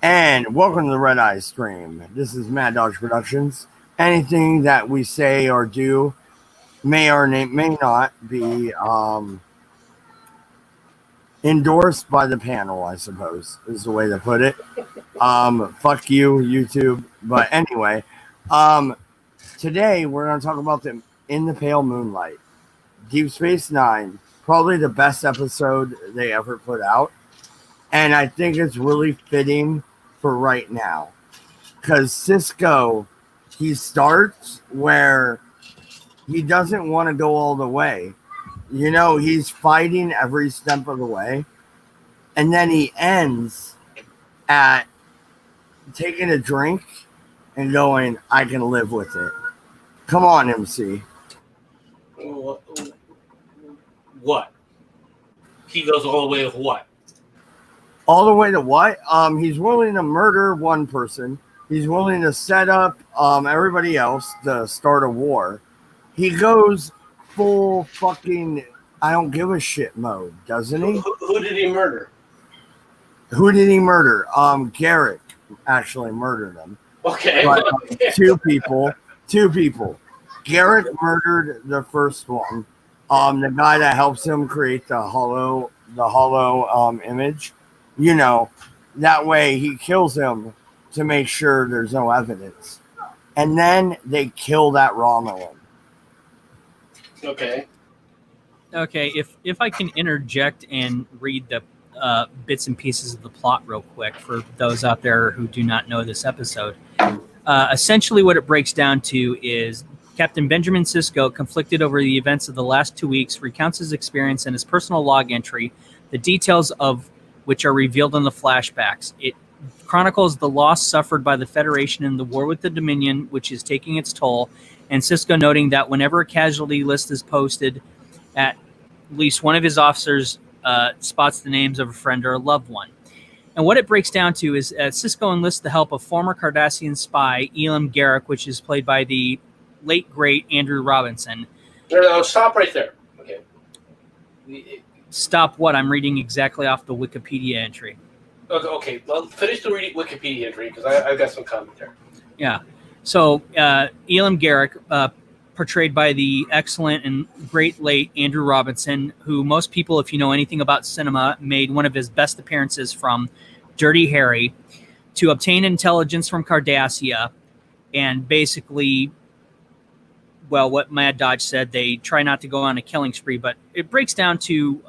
And welcome to the Red Eyestream. This is Mad Dodge Productions. Anything that we say or do may or may not be endorsed by the panel, I suppose, is the way to put it. Fuck you, YouTube. But anyway, today we're going to talk about the In the Pale Moonlight. Deep Space Nine, probably the best episode they ever put out. And I think it's really fitting for right now. Because Cisco, he starts where he doesn't want to go all the way. You know, he's fighting every step of the way. And then he ends at taking a drink and going, I can live with it. Come on, MC. What? He goes all the way with what? All the way to what? He's willing to murder one person. He's willing to set up everybody else to start a war. He goes full fucking I don't give a shit mode, doesn't he? Who did he murder? Who did he murder? Garrick actually murdered him. Okay. But, two people. Garrick murdered the first one. The guy that helps him create the hollow image. You know, that way he kills him to make sure there's no evidence. And then they kill that Romulan. Okay. Okay, if I can interject and read the bits and pieces of the plot real quick for those out there who do not know this episode. Essentially what it breaks down to is Captain Benjamin Sisko, conflicted over the events of the last 2 weeks, recounts his experience in his personal log entry, the details of which are revealed in the flashbacks. It chronicles the loss suffered by the Federation in the war with the Dominion, which is taking its toll, and Sisko noting that whenever a casualty list is posted, at least one of his officers spots the names of a friend or a loved one. And what it breaks down to is Sisko enlists the help of former Cardassian spy Elam Garrick, which is played by the late, great Andrew Robinson. No, stop right there. Okay. Stop what? I'm reading exactly off the Wikipedia entry. Okay. Well, finish the Wikipedia entry because I've got some commentary. Yeah. So Elam Garrick, portrayed by the excellent and great late Andrew Robinson, who most people, if you know anything about cinema, made one of his best appearances from Dirty Harry, to obtain intelligence from Cardassia, and basically, well, what Mad Dodge said, they try not to go on a killing spree, but it breaks down to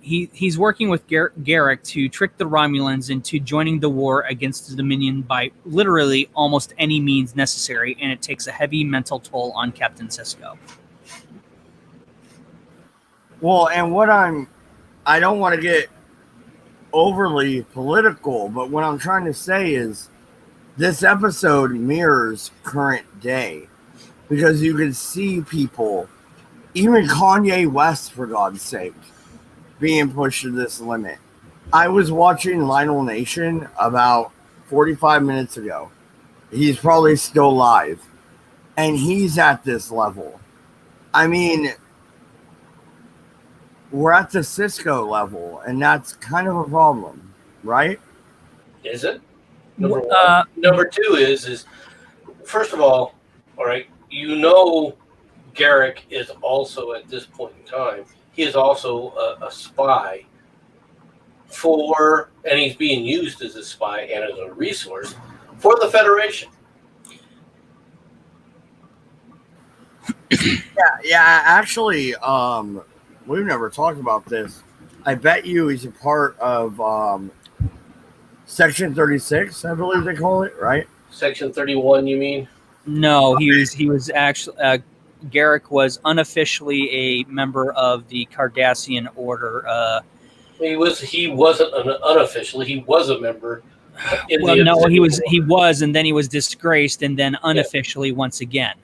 he's working with Garrick to trick the Romulans into joining the war against the Dominion by literally almost any means necessary, and it takes a heavy mental toll on Captain Sisko. Well, and I don't want to get overly political, but what I'm trying to say is this episode mirrors current day, because you can see people, even Kanye West, for God's sake, being pushed to this limit. I was watching Lionel Nation about 45 minutes ago. He's probably still live. And he's at this level. I mean, we're at the Cisco level, and that's kind of a problem, right? Is it? Number one. Number two is first of all right, Garrick is also at this point in time, he is also a spy and he's being used as a spy and as a resource for the Federation. Yeah, actually, we've never talked about this. I bet you he's a part of Section 36, I believe they call it, right? Section 31, you mean? No, he was actually Garrick was unofficially a member of the Cardassian Order. He wasn't unofficially. He was a member. He was, and then he was disgraced, and then unofficially once again.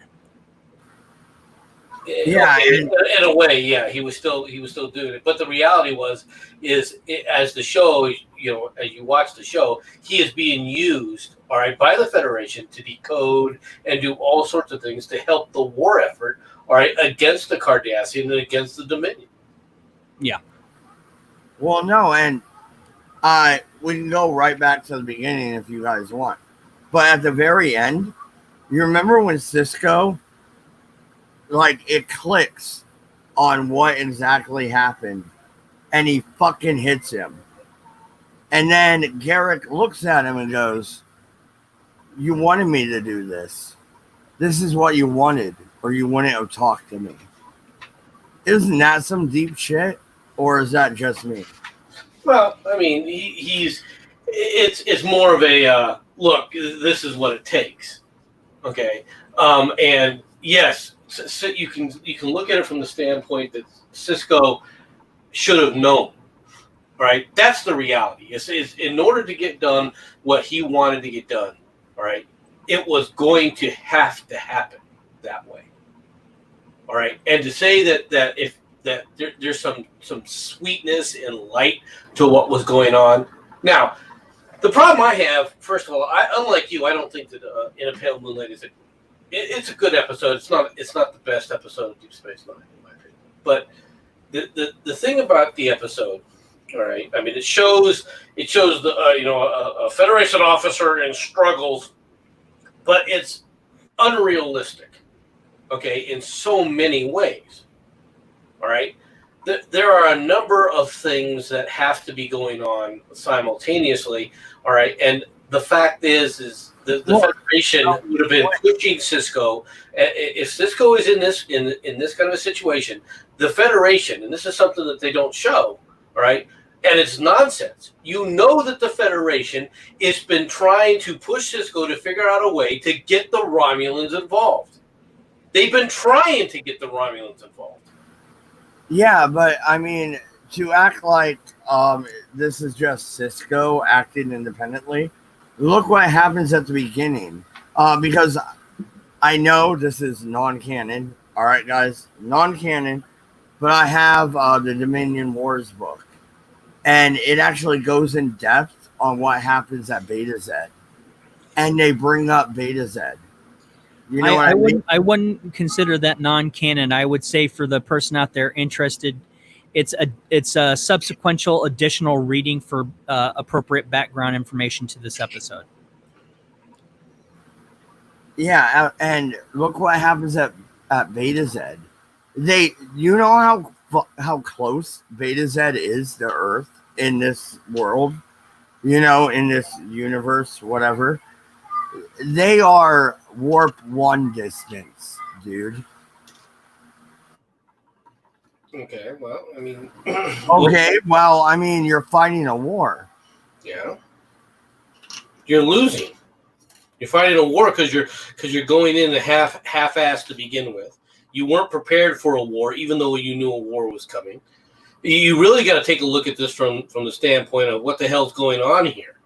Yeah, okay, in a way, yeah, he was still doing it. But the reality as the show, as you watch the show, he is being used, all right, by the Federation to decode and do all sorts of things to help the war effort, all right, against the Cardassian and against the Dominion. Yeah. Well, no, and We can go right back to the beginning if you guys want. But at the very end, you remember when Cisco, like, it clicks on what exactly happened, and he fucking hits him. And then Garrick looks at him and goes, "You wanted me to do this. This is what you wanted, or you wouldn't have talked to me." Isn't that some deep shit, or is that just me? Well, I mean, it's more of a look. This is what it takes. Okay, and yes, so you can look at it from the standpoint that Cisco should have known. All right, that's the reality. It's in order to get done what he wanted to get done. All right, it was going to have to happen that way. All right, and to say that if there's some sweetness and light to what was going on. Now, the problem I have, first of all, unlike you, I don't think that In a Pale Moonlight it's a good episode. It's not the best episode of Deep Space Nine, in my opinion. But the thing about the episode, all right, I mean, it shows the a Federation officer in struggles, but it's unrealistic. Okay, in so many ways. All right, there are a number of things that have to be going on simultaneously. All right, and the fact is the Federation would have been pushing Cisco. If Cisco is in this kind of a situation, the Federation, and this is something that they don't show. All right, and it's nonsense. You know that the Federation has been trying to push Cisco to figure out a way to get the Romulans involved. They've been trying to get the Romulans involved. Yeah, but I mean, to act like this is just Cisco acting independently, look what happens at the beginning. Because I know this is non-canon. All right, guys, non-canon. But I have the Dominion Wars book. And it actually goes in depth on what happens at Beta Z. And they bring up Beta Z. You know what I mean? I wouldn't consider that non-canon. I would say for the person out there interested, it's a subsequential additional reading for appropriate background information to this episode. Yeah, and look what happens at Beta Z. You know how close Beta Z is to Earth in this world, in this universe, whatever. They are warp 1 distance, dude. Okay, well, I mean... okay, well, I mean, you're fighting a war. Yeah. You're losing. You're fighting a war because you're going in half-assed to begin with. You weren't prepared for a war, even though you knew a war was coming. You really got to take a look at this from the standpoint of what the hell's going on here.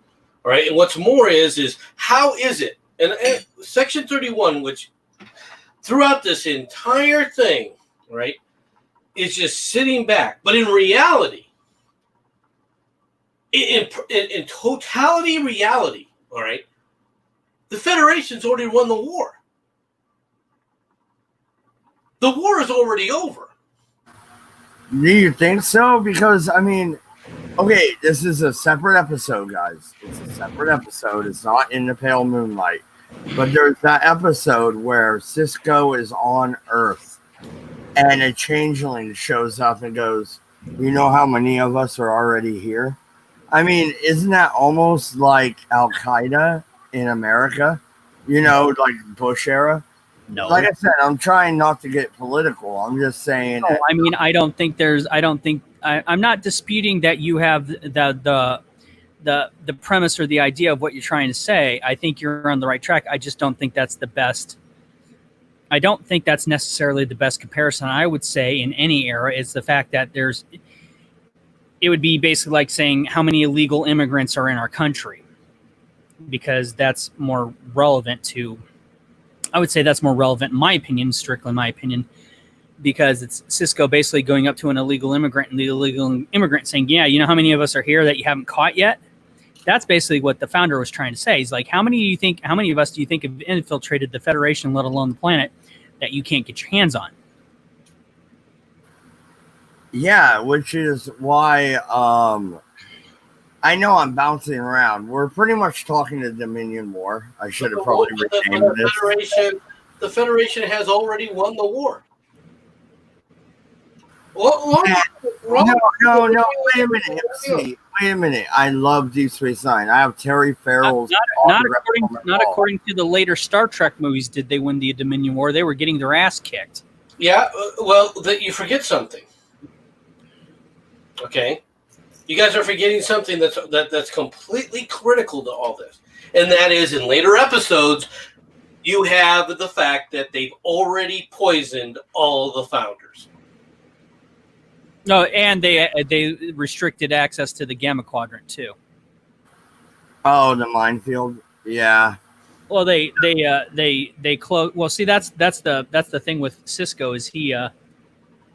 All right, and what's more is how is it? And Section 31, which throughout this entire thing, right, is just sitting back. But in reality, in totality reality, all right, the Federation's already won the war. The war is already over. Do you think so? Because, I mean... Okay, this is a separate episode, guys. It's a separate episode. It's not In the Pale Moonlight. But there's that episode where Cisco is on Earth and a changeling shows up and goes, "You know how many of us are already here?" I mean, isn't that almost like Al-Qaeda in America? Like Bush era? No. Like I said, I'm trying not to get political. I'm just saying. No, I mean, I'm not disputing that you have the premise or the idea of what you're trying to say. I think you're on the right track. I just don't think that's the best. I don't think that's necessarily the best comparison. I would say in any era is the fact that it would be basically like saying how many illegal immigrants are in our country, because that's more relevant to, I would say that's more relevant in my opinion, strictly my opinion, because it's Cisco basically going up to an illegal immigrant and the illegal immigrant saying, "Yeah, you know how many of us are here that you haven't caught yet?" That's basically what the founder was trying to say. He's like, how many of us do you think have infiltrated the Federation, let alone the planet, that you can't get your hands on? Yeah, which is why I know I'm bouncing around. We're pretty much talking to Dominion War. I should have probably renamed this. The Federation has already won the war. Well, No. Wait a minute. See, wait a minute. I love Deep Space Nine. I have Terry Farrell's. Not according to the later Star Trek movies. Did they win the Dominion War? They were getting their ass kicked. Yeah. Well, you forget something. Okay. You guys are forgetting something that's completely critical to all this, and that is in later episodes, you have the fact that they've already poisoned all the founders. No, and they restricted access to the Gamma Quadrant too. Oh, the minefield. Yeah. Well, they close. Well, see, that's the thing with Cisco is he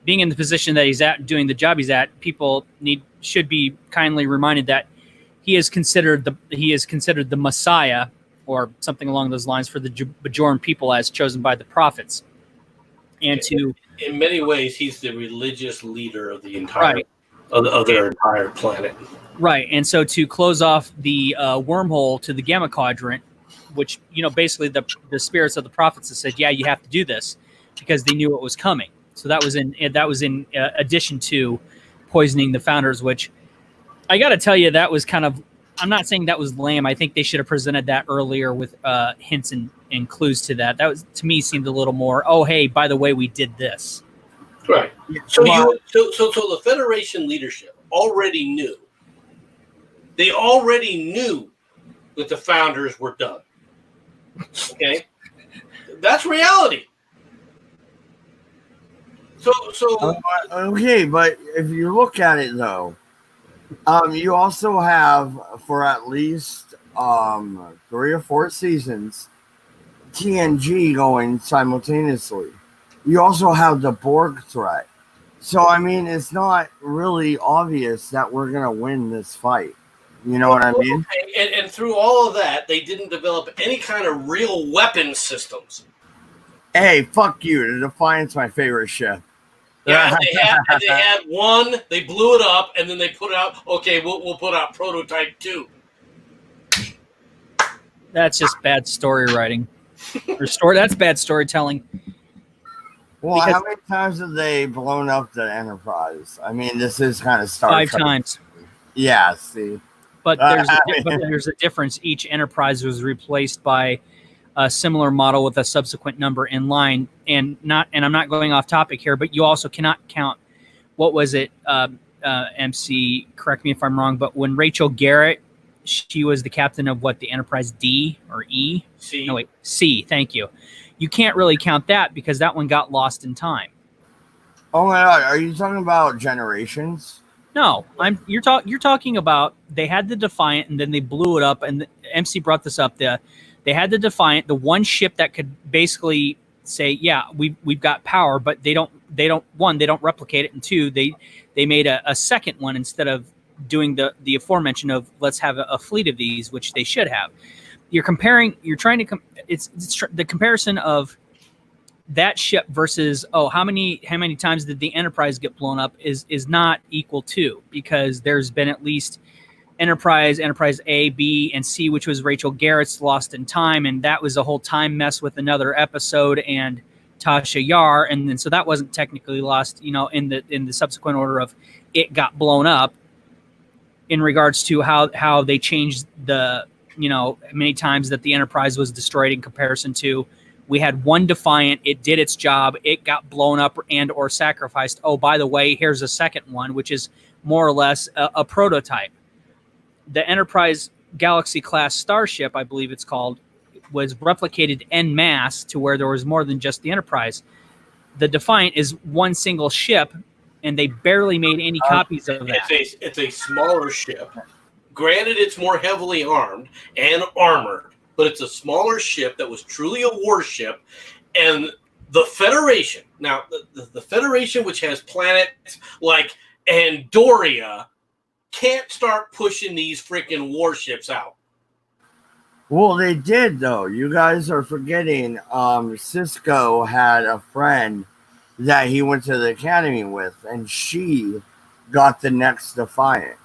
being in the position that he's at, doing the job he's at. People should be kindly reminded that he is considered the Messiah or something along those lines for the Bajoran people as chosen by the prophets. And in many ways, he's the religious leader of the entire of their entire planet. Right, and so to close off the wormhole to the Gamma Quadrant, which basically the spirits of the prophets have said, yeah, you have to do this because they knew it was coming. So that was in addition to poisoning the founders, which I got to tell you, that was kind of. I'm not saying that was lame. I think they should have presented that earlier with hints and clues to that. That was, to me, seemed a little more. Oh, hey, by the way, we did this. Right. So the Federation leadership already knew. They already knew that the founders were done. Okay, that's reality. So okay, but if you look at it though. You also have, for at least 3 or 4 seasons, TNG going simultaneously. You also have the Borg threat. So, I mean, it's not really obvious that we're going to win this fight. You know what I mean? And through all of that, they didn't develop any kind of real weapon systems. Hey, fuck you. The Defiant's my favorite ship. Yeah, they had one. They blew it up, and then they put out. Okay, we'll put out prototype 2. That's just bad story writing. That's bad storytelling. Well, how many times have they blown up the Enterprise? I mean, this is kind of Star Trek. 5 times. Yeah. See, but there's a difference. Each Enterprise was replaced by a similar model with a subsequent number in line, and I'm not going off topic here, but you also cannot count. What was it, MC? Correct me if I'm wrong, but when Rachel Garrett, she was the captain of the Enterprise D or E? C. No, wait, C. Thank you. You can't really count that because that one got lost in time. Oh my God, are you talking about Generations? No, you're talking about they had the Defiant and then they blew it up, and the MC brought this up. They had the Defiant, the one ship that could basically say, yeah, we've got power, but they don't replicate it, and 2, they made a second one instead of doing the aforementioned of let's have a fleet of these, which they should have. It's the comparison of that ship versus how many times did the Enterprise get blown up is not equal to, because there's been at least Enterprise A, B, and C, which was Rachel Garrett's Lost in Time, and that was a whole time mess with another episode and Tasha Yar, and then so that wasn't technically lost, in the subsequent order of it got blown up. In regards to how they changed the many times that the Enterprise was destroyed in comparison to, we had one Defiant, it did its job, it got blown up and or sacrificed. Oh, by the way, here's a second one, which is more or less a prototype. The Enterprise Galaxy class starship, I believe it's called, was replicated en masse to where there was more than just the Enterprise. The Defiant is one single ship, and they barely made any copies of that. It's a smaller ship. Granted, it's more heavily armed and armored, but it's a smaller ship that was truly a warship. And the Federation, now the Federation, which has planets like Andoria, can't start pushing these freaking warships out. Well, they did, though. You guys are forgetting Cisco had a friend that he went to the academy with, and she got the next Defiant.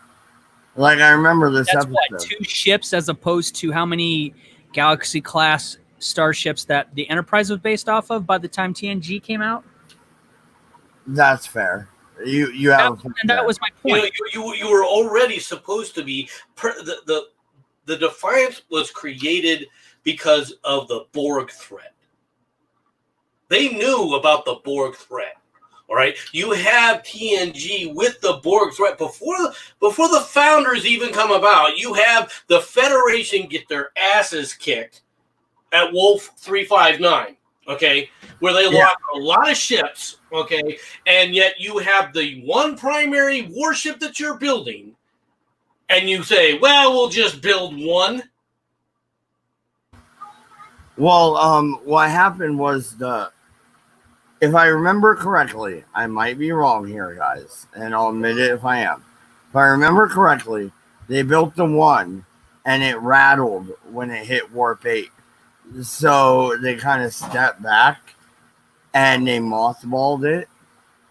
Like I remember this That's episode. what, 2 ships as opposed to how many Galaxy class starships that the Enterprise was based off of by the time TNG came out. That's fair. You have a point and that there. was my point. You were already supposed to be the Defiance was created because of the Borg threat. They knew about the Borg threat. All right, you have TNG with the Borg threat before the founders even come about. You have the Federation get their asses kicked at Wolf 359. Okay, where they lost a lot of ships. Okay, and yet you have the one primary warship that you're building, and you say, "Well, we'll just build one." Well, what happened was if I remember correctly, I might be wrong here, guys, and I'll admit it if I am. If I remember correctly, they built the one, and it rattled when it hit warp 8. So they kind of stepped back, and they mothballed it,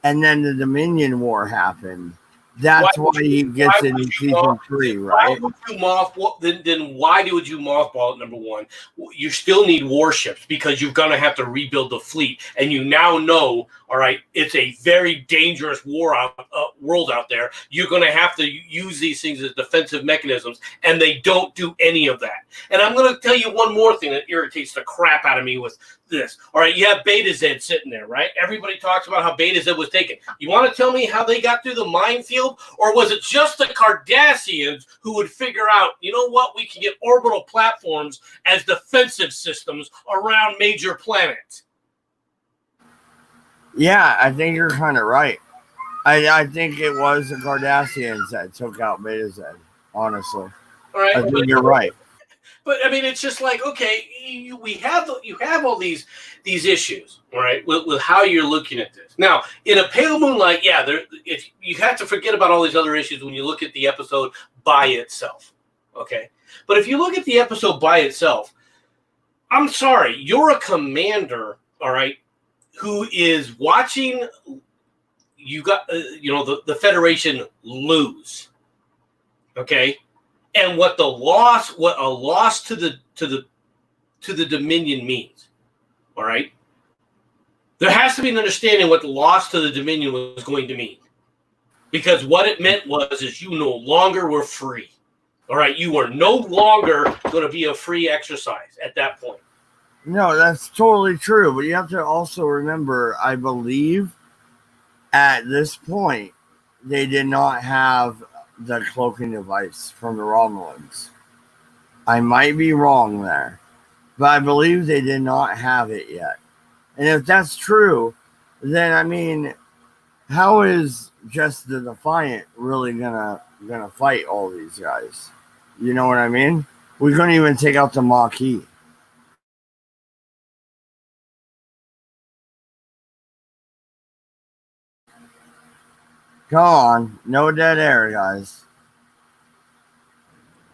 and then the Dominion War happened. That's why he gets it in season 3, right? Why would you mothball? Then why would you mothball it? Number one, you still need warships because you're going to have to rebuild the fleet, and you now know, all right, it's a very dangerous world out there. You're going to have to use these things as defensive mechanisms, and they don't do any of that. And I'm going to tell you one more thing that irritates the crap out of me with this. All right, you have Beta Z sitting there, right? Everybody talks about how Beta Z was taken. You want to tell me how they got through the minefield? Or was it just the Cardassians who would figure out, you know what, we can get orbital platforms as defensive systems around major planets? Yeah, I think you're kind of right. I think it was the Cardassians that took out Beta Z, honestly. All right, I think you're right. But I mean, it's just like, okay, you have all these issues, all right, with how you're looking at this. Now, in a Pale Moonlight, you have to forget about all these other issues when you look at the episode by itself, okay? But if you look at the episode by itself, I'm sorry, you're a commander, all right, who is watching the Federation lose, okay? And what a loss to the Dominion means, all right? There has to be an understanding what the loss to the Dominion was going to mean, because what it meant is you no longer were free, all right? You were no longer going to be a free exercise at that point. No, that's totally true. But you have to also remember, I believe, at this point, they did not have the cloaking device from the Romulans. I might be wrong there, but I believe they did not have it yet. And if that's true, then I mean, how is just the Defiant really gonna fight all these guys? You know what I mean? We couldn't even take out the Maquis. Come on, no dead air, guys.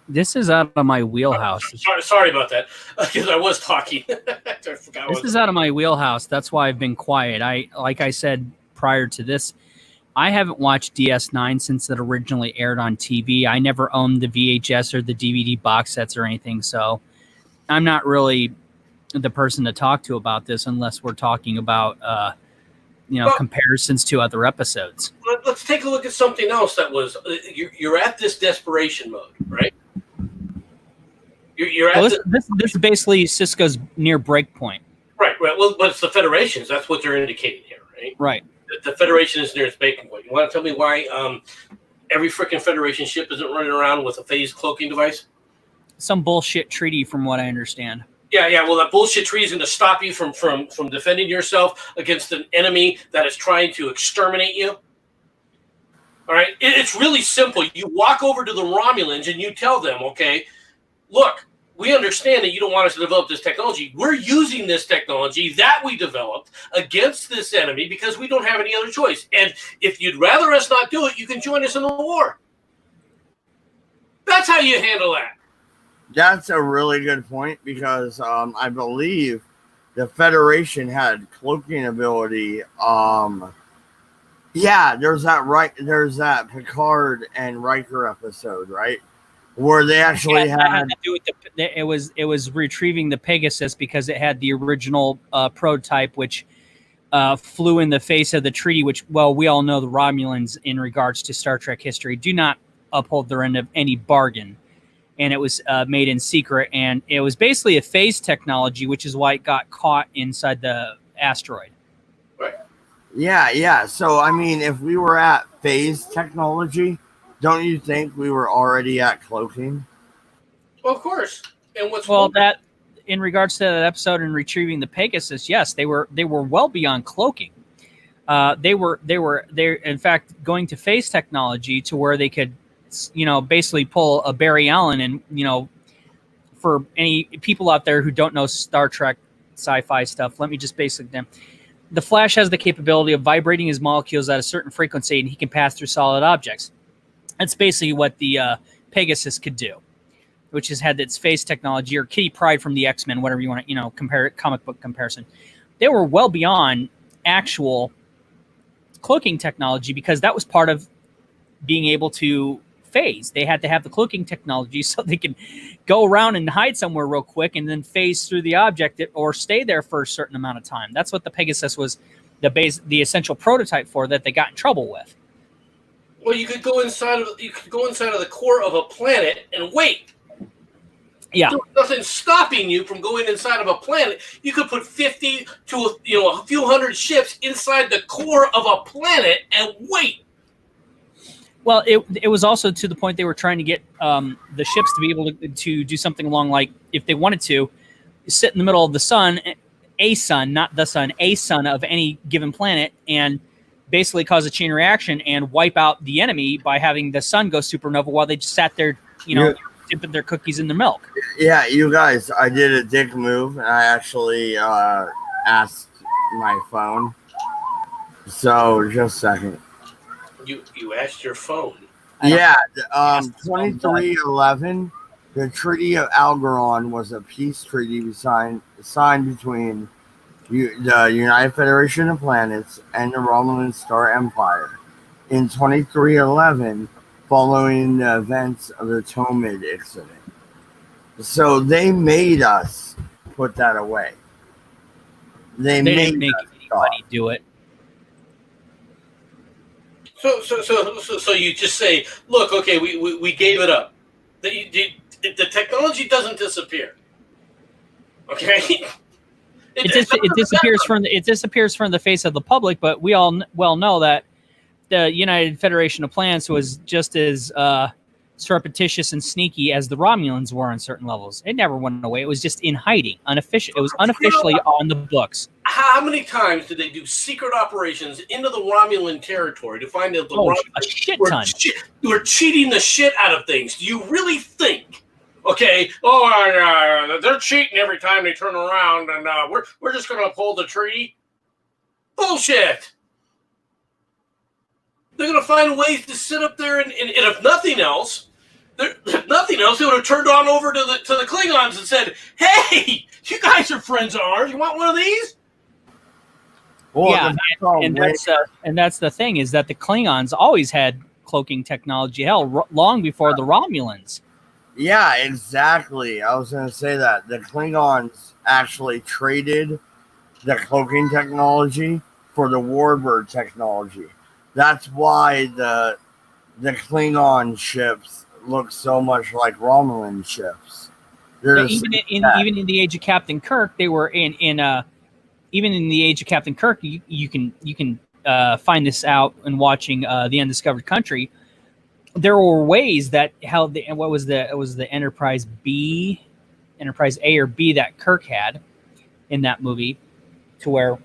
This is out of my wheelhouse. Sorry about that, because I was talking. I forgot this is out of my wheelhouse. That's why I've been quiet. Like I said prior to this, I haven't watched DS9 since it originally aired on TV. I never owned the VHS or the DVD box sets or anything, so I'm not really the person to talk to about this unless we're talking about comparisons to other episodes. Let's take a look at something else that was you're at this desperation mode, right? You're at this is basically Cisco's near break point. Right. Well, but it's the Federations. That's what they're indicating here, right? Right. The Federation is near its breaking point. You want to tell me why every freaking Federation ship isn't running around with a phased cloaking device? Some bullshit treaty, from what I understand. Yeah. Well, that bullshit treaty is going to stop you from defending yourself against an enemy that is trying to exterminate you. All right. It's really simple. You walk over to the Romulans and you tell them, okay, look, we understand that you don't want us to develop this technology. We're using this technology that we developed against this enemy because we don't have any other choice. And if you'd rather us not do it, you can join us in the war. That's how you handle that. That's a really good point because I believe the Federation had cloaking ability Yeah, there's that Picard and Riker episode, right? Where they actually That had had to do with it was retrieving the Pegasus because it had the original prototype, which flew in the face of the treaty, which, well, we all know the Romulans, in regards to Star Trek history, do not uphold their end of any bargain. And it was made in secret. And it was basically a phase technology, which is why it got caught inside the asteroid. Right. Yeah. So, I mean, if we were at phase technology, don't you think we were already at cloaking? Well, of course. And what's Well, more, that in regards to that episode and retrieving the Pegasus, yes, they were well beyond cloaking. They were in fact going to phase technology to where they could, basically pull a Barry Allen. And for any people out there who don't know Star Trek sci-fi stuff, let me just basically them. The Flash has the capability of vibrating his molecules at a certain frequency, and he can pass through solid objects. That's basically what the Pegasus could do, which has had its phase technology, or Kitty Pryde from the X-Men, whatever you want to, compare it, comic book comparison. They were well beyond actual cloaking technology, because that was part of being able to phase. They had to have the cloaking technology so they could go around and hide somewhere real quick and then phase through the object or stay there for a certain amount of time. That's what the Pegasus was the essential prototype for, that they got in trouble with. well, you could go inside of the core of a planet and wait. Yeah. There's nothing stopping you from going inside of a planet. You could put 50 to a few hundred ships inside the core of a planet and wait. Well, it was also to the point they were trying to get the ships to be able to do something along, like, if they wanted to, sit in the middle of the sun, a sun, not the sun, a sun of any given planet, and basically cause a chain reaction and wipe out the enemy by having the sun go supernova while they just sat there, dipping their cookies in the milk. Yeah, you guys, I did a dick move, and I actually asked my phone. So, just a second. You asked your phone. Yeah, 2311, the Treaty of Algeron was a peace treaty signed between the United Federation of Planets and the Romulan Star Empire in 2311, following the events of the Tomid incident. So they made us put that away. They didn't make us anybody do it. So you just say, look, okay, we gave it up. The technology doesn't disappear. Okay. It disappears from the face of the public, but we all well know that the United Federation of Planets was just as surreptitious and sneaky as the Romulans were on certain levels. It never went away. It was just in hiding, unofficial. It was unofficially on the books. How many times did they do secret operations into the Romulan territory to find out the Romulans a shit ton. Were cheating the shit out of things? Do you really think? Okay, they're cheating every time they turn around, and we're just going to uphold the treaty? Bullshit! They're going to find ways to sit up there, and if nothing else, they would have turned on over to the Klingons and said, "Hey, you guys are friends of ours. You want one of these?" Well, yeah, and that's the thing, is that the Klingons always had cloaking technology. Hell, long before the Romulans. Yeah, exactly. I was going to say that the Klingons actually traded the cloaking technology for the Warbird technology. That's why the Klingon ships look so much like Romulan ships. Even in the Age of Captain Kirk, they were in even in the Age of Captain Kirk, you can find this out in watching The Undiscovered Country. There were ways that it was the Enterprise A or B that Kirk had in that movie, to where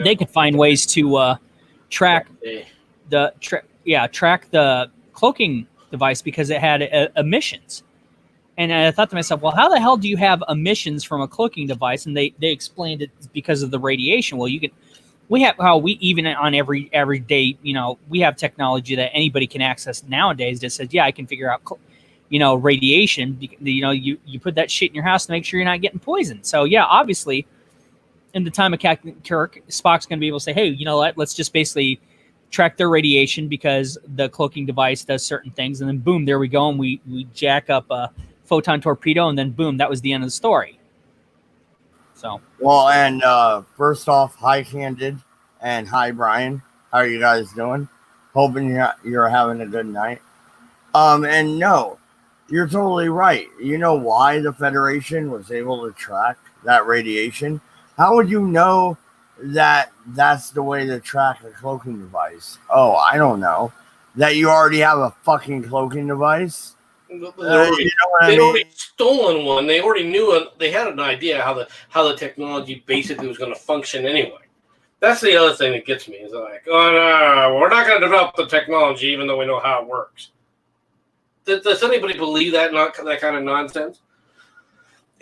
they could find ways to track the cloaking device, because it had emissions. And I thought to myself, well, how the hell do you have emissions from a cloaking device? And they explained it because of the radiation. Well, we have even on every day, we have technology that anybody can access nowadays that says, yeah, I can figure out, radiation. You put that shit in your house to make sure you're not getting poisoned. So yeah, obviously, in the time of Captain Kirk, Spock's going to be able to say, hey, you know what? Let's just basically track their radiation because the cloaking device does certain things, and then boom, there we go, and we jack up a photon torpedo, and then boom, that was the end of the story. So Well, and first off, hi Candid, and hi Brian. How are you guys doing? Hoping you're having a good night. And no, you're totally right. You know why the Federation was able to track that radiation? How would you know that that's the way to track a cloaking device? Oh, I don't know. That you already have a fucking cloaking device? They'd already stolen one. They already knew. They had an idea how the technology basically was going to function anyway. That's the other thing that gets me. Is like, oh no, we're not going to develop the technology even though we know how it works. Does anybody believe that kind of nonsense?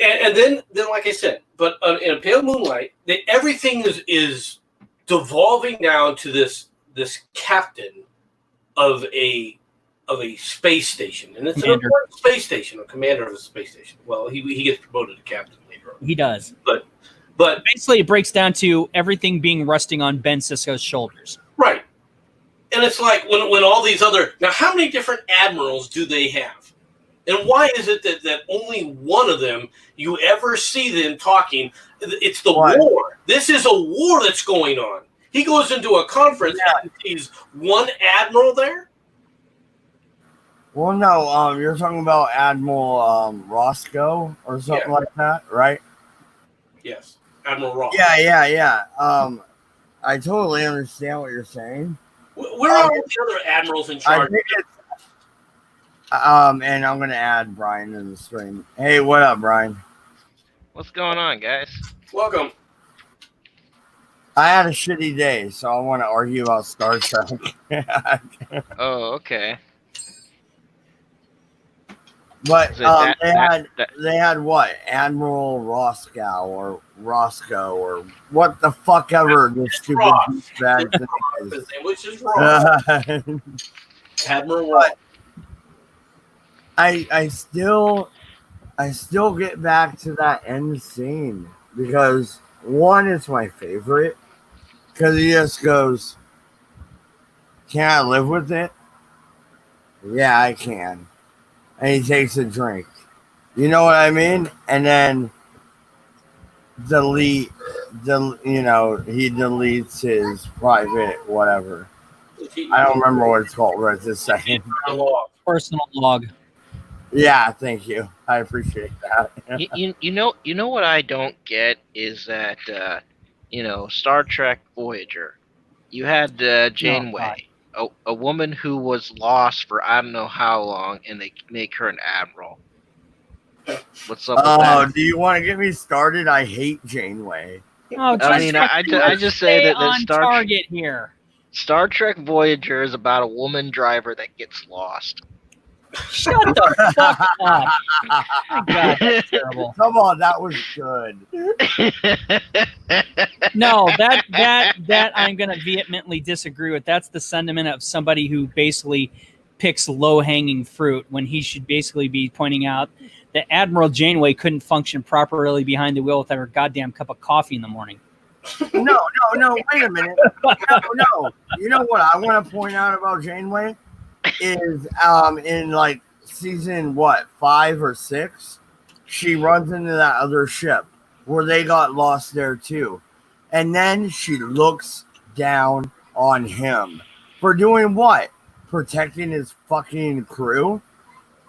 And then like I said, but in a pale moonlight, everything is devolving down to this captain of a space station, and it's an important space station, a commander of a space station. Well, he gets promoted to captain later on. he does, but basically it breaks down to everything being resting on Ben Sisko's shoulders. Right. And it's like when all these other now, how many different admirals do they have? And why is it that only one of them you ever see them talking? It's the war. This is a war that's going on. He goes into a conference and sees one admiral there. Well, no, you're talking about Admiral Roscoe or something like that, right? Yes, Admiral Ross. Yeah. I totally understand what you're saying. Where are all the other admirals in charge? And I'm gonna add Brian in the stream. Hey, what up, Brian? What's going on, guys? Welcome. I had a shitty day, so I want to argue about Star Trek. Oh, okay. But they had what? Admiral Roscoe or what the fuck ever this stupid bag thing is. Which is wrong. Admiral Ross. I still get back to that end scene because one is my favorite because he just goes, "Can I live with it?" Yeah, I can. And he takes a drink. You know what I mean? And then he deletes his private whatever. I don't remember what it's called right this second. Personal log. Yeah, thank you. I appreciate that. you know what I don't get is that Star Trek Voyager, you had Janeway. A woman who was lost for I don't know how long, and they make her an admiral. What's up with that? Do you want to get me started? I hate Janeway. Oh, I just say that target here. Star Trek Voyager is about a woman driver that gets lost. Shut the fuck up! My God, that's terrible. Come on, that was good. No, that I'm going to vehemently disagree with. That's the sentiment of somebody who basically picks low-hanging fruit when he should basically be pointing out that Admiral Janeway couldn't function properly behind the wheel with her goddamn cup of coffee in the morning. No, wait a minute. No. You know what I want to point out about Janeway is in like season 5 or 6, she runs into that other ship where they got lost there too. And then she looks down on him for doing what? Protecting his fucking crew?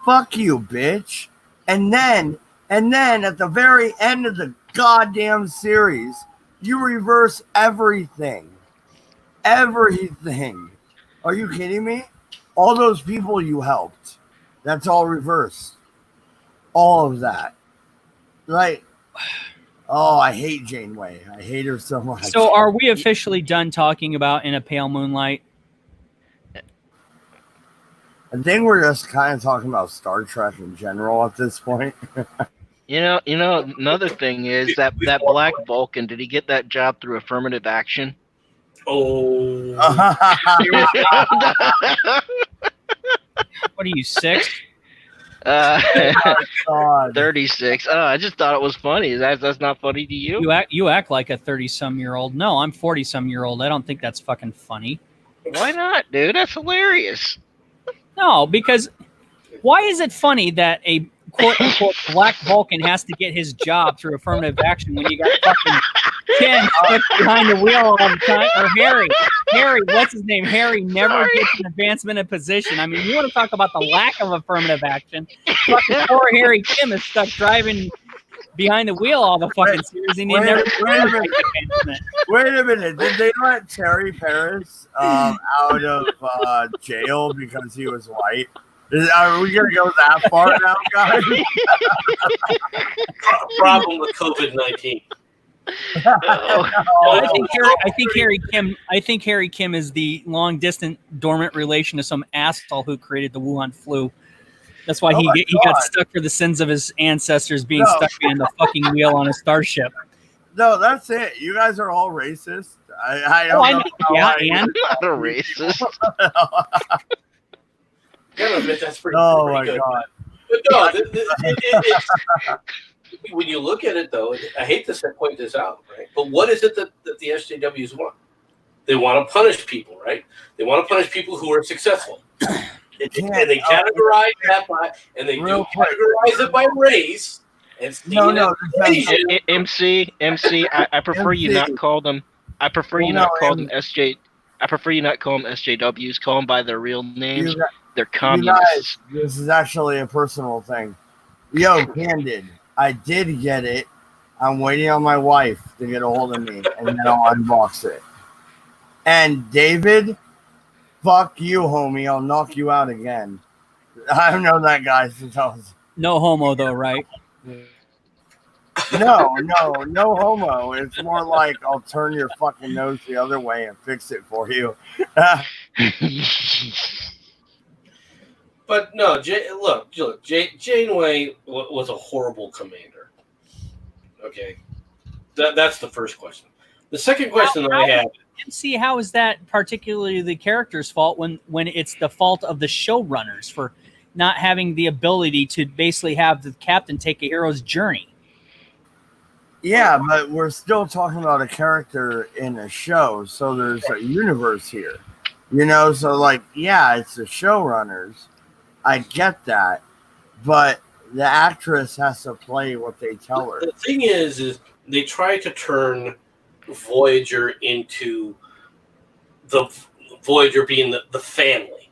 Fuck you, bitch. And then at the very end of the goddamn series, you reverse everything. Everything. Are you kidding me? All those people you helped. That's all reversed. All of that. Like, oh, I hate Janeway. I hate her so much. So are we officially done talking about In a Pale Moonlight? I think we're just kind of talking about Star Trek in general at this point. You know, another thing is that Black Vulcan, did he get that job through affirmative action? Oh. What are you, 6? 36. I just thought it was funny. That's not funny to you? You act like a 30-some-year-old. No, I'm 40-some-year-old. I don't think that's fucking funny. Why not, dude? That's hilarious. No, because why is it funny that a quote unquote black Vulcan has to get his job through affirmative action when you got fucking Ken stuck behind the wheel all the time? Or Harry, what's his name? Harry never gets an advancement in position. I mean, you want to talk about the lack of affirmative action? Fucking poor Harry Kim is stuck driving behind the wheel all the fucking series, and he never gets advancement. Wait a minute. Did they let Terry Paris out of jail because he was white? Are we going to go that far now, guys? Problem with COVID-19. I think Harry Kim is the long distant dormant relation to some asshole who created the Wuhan flu. That's why he got stuck for the sins of his ancestors being stuck behind the fucking wheel on a starship. No, that's it. You guys are all racist. I don't know. And I'm not a racist. That's pretty. Oh pretty my good. god! But no, it's, when you look at it, though, I hate to point this out, right? But what is it that the SJWs want? They want to punish people, right? They want to punish people who are successful. And they categorize that by, and they do categorize it by race. And MC, I prefer you not call them. I prefer you not call them SJ. I prefer you not call them SJWs. Call them by their real names. They're communists. You guys, this is actually a personal thing. Yo, Candid, I did get it. I'm waiting on my wife to get a hold of me, and then I'll unbox it. And David, fuck you, homie. I'll knock you out again. I've known that guy since I was... No homo, though, right? No homo. It's more like I'll turn your fucking nose the other way and fix it for you. But no, Janeway was a horrible commander. Okay, that's the first question. The second question that I have. MC, how is that particularly the character's fault when it's the fault of the showrunners for not having the ability to basically have the captain take a hero's journey? Yeah, but we're still talking about a character in a show, so there's a universe here. You know, so like, yeah, it's the showrunners. I get that, but the actress has to play what they tell her. The thing is they try to turn Voyager into the Voyager being the family.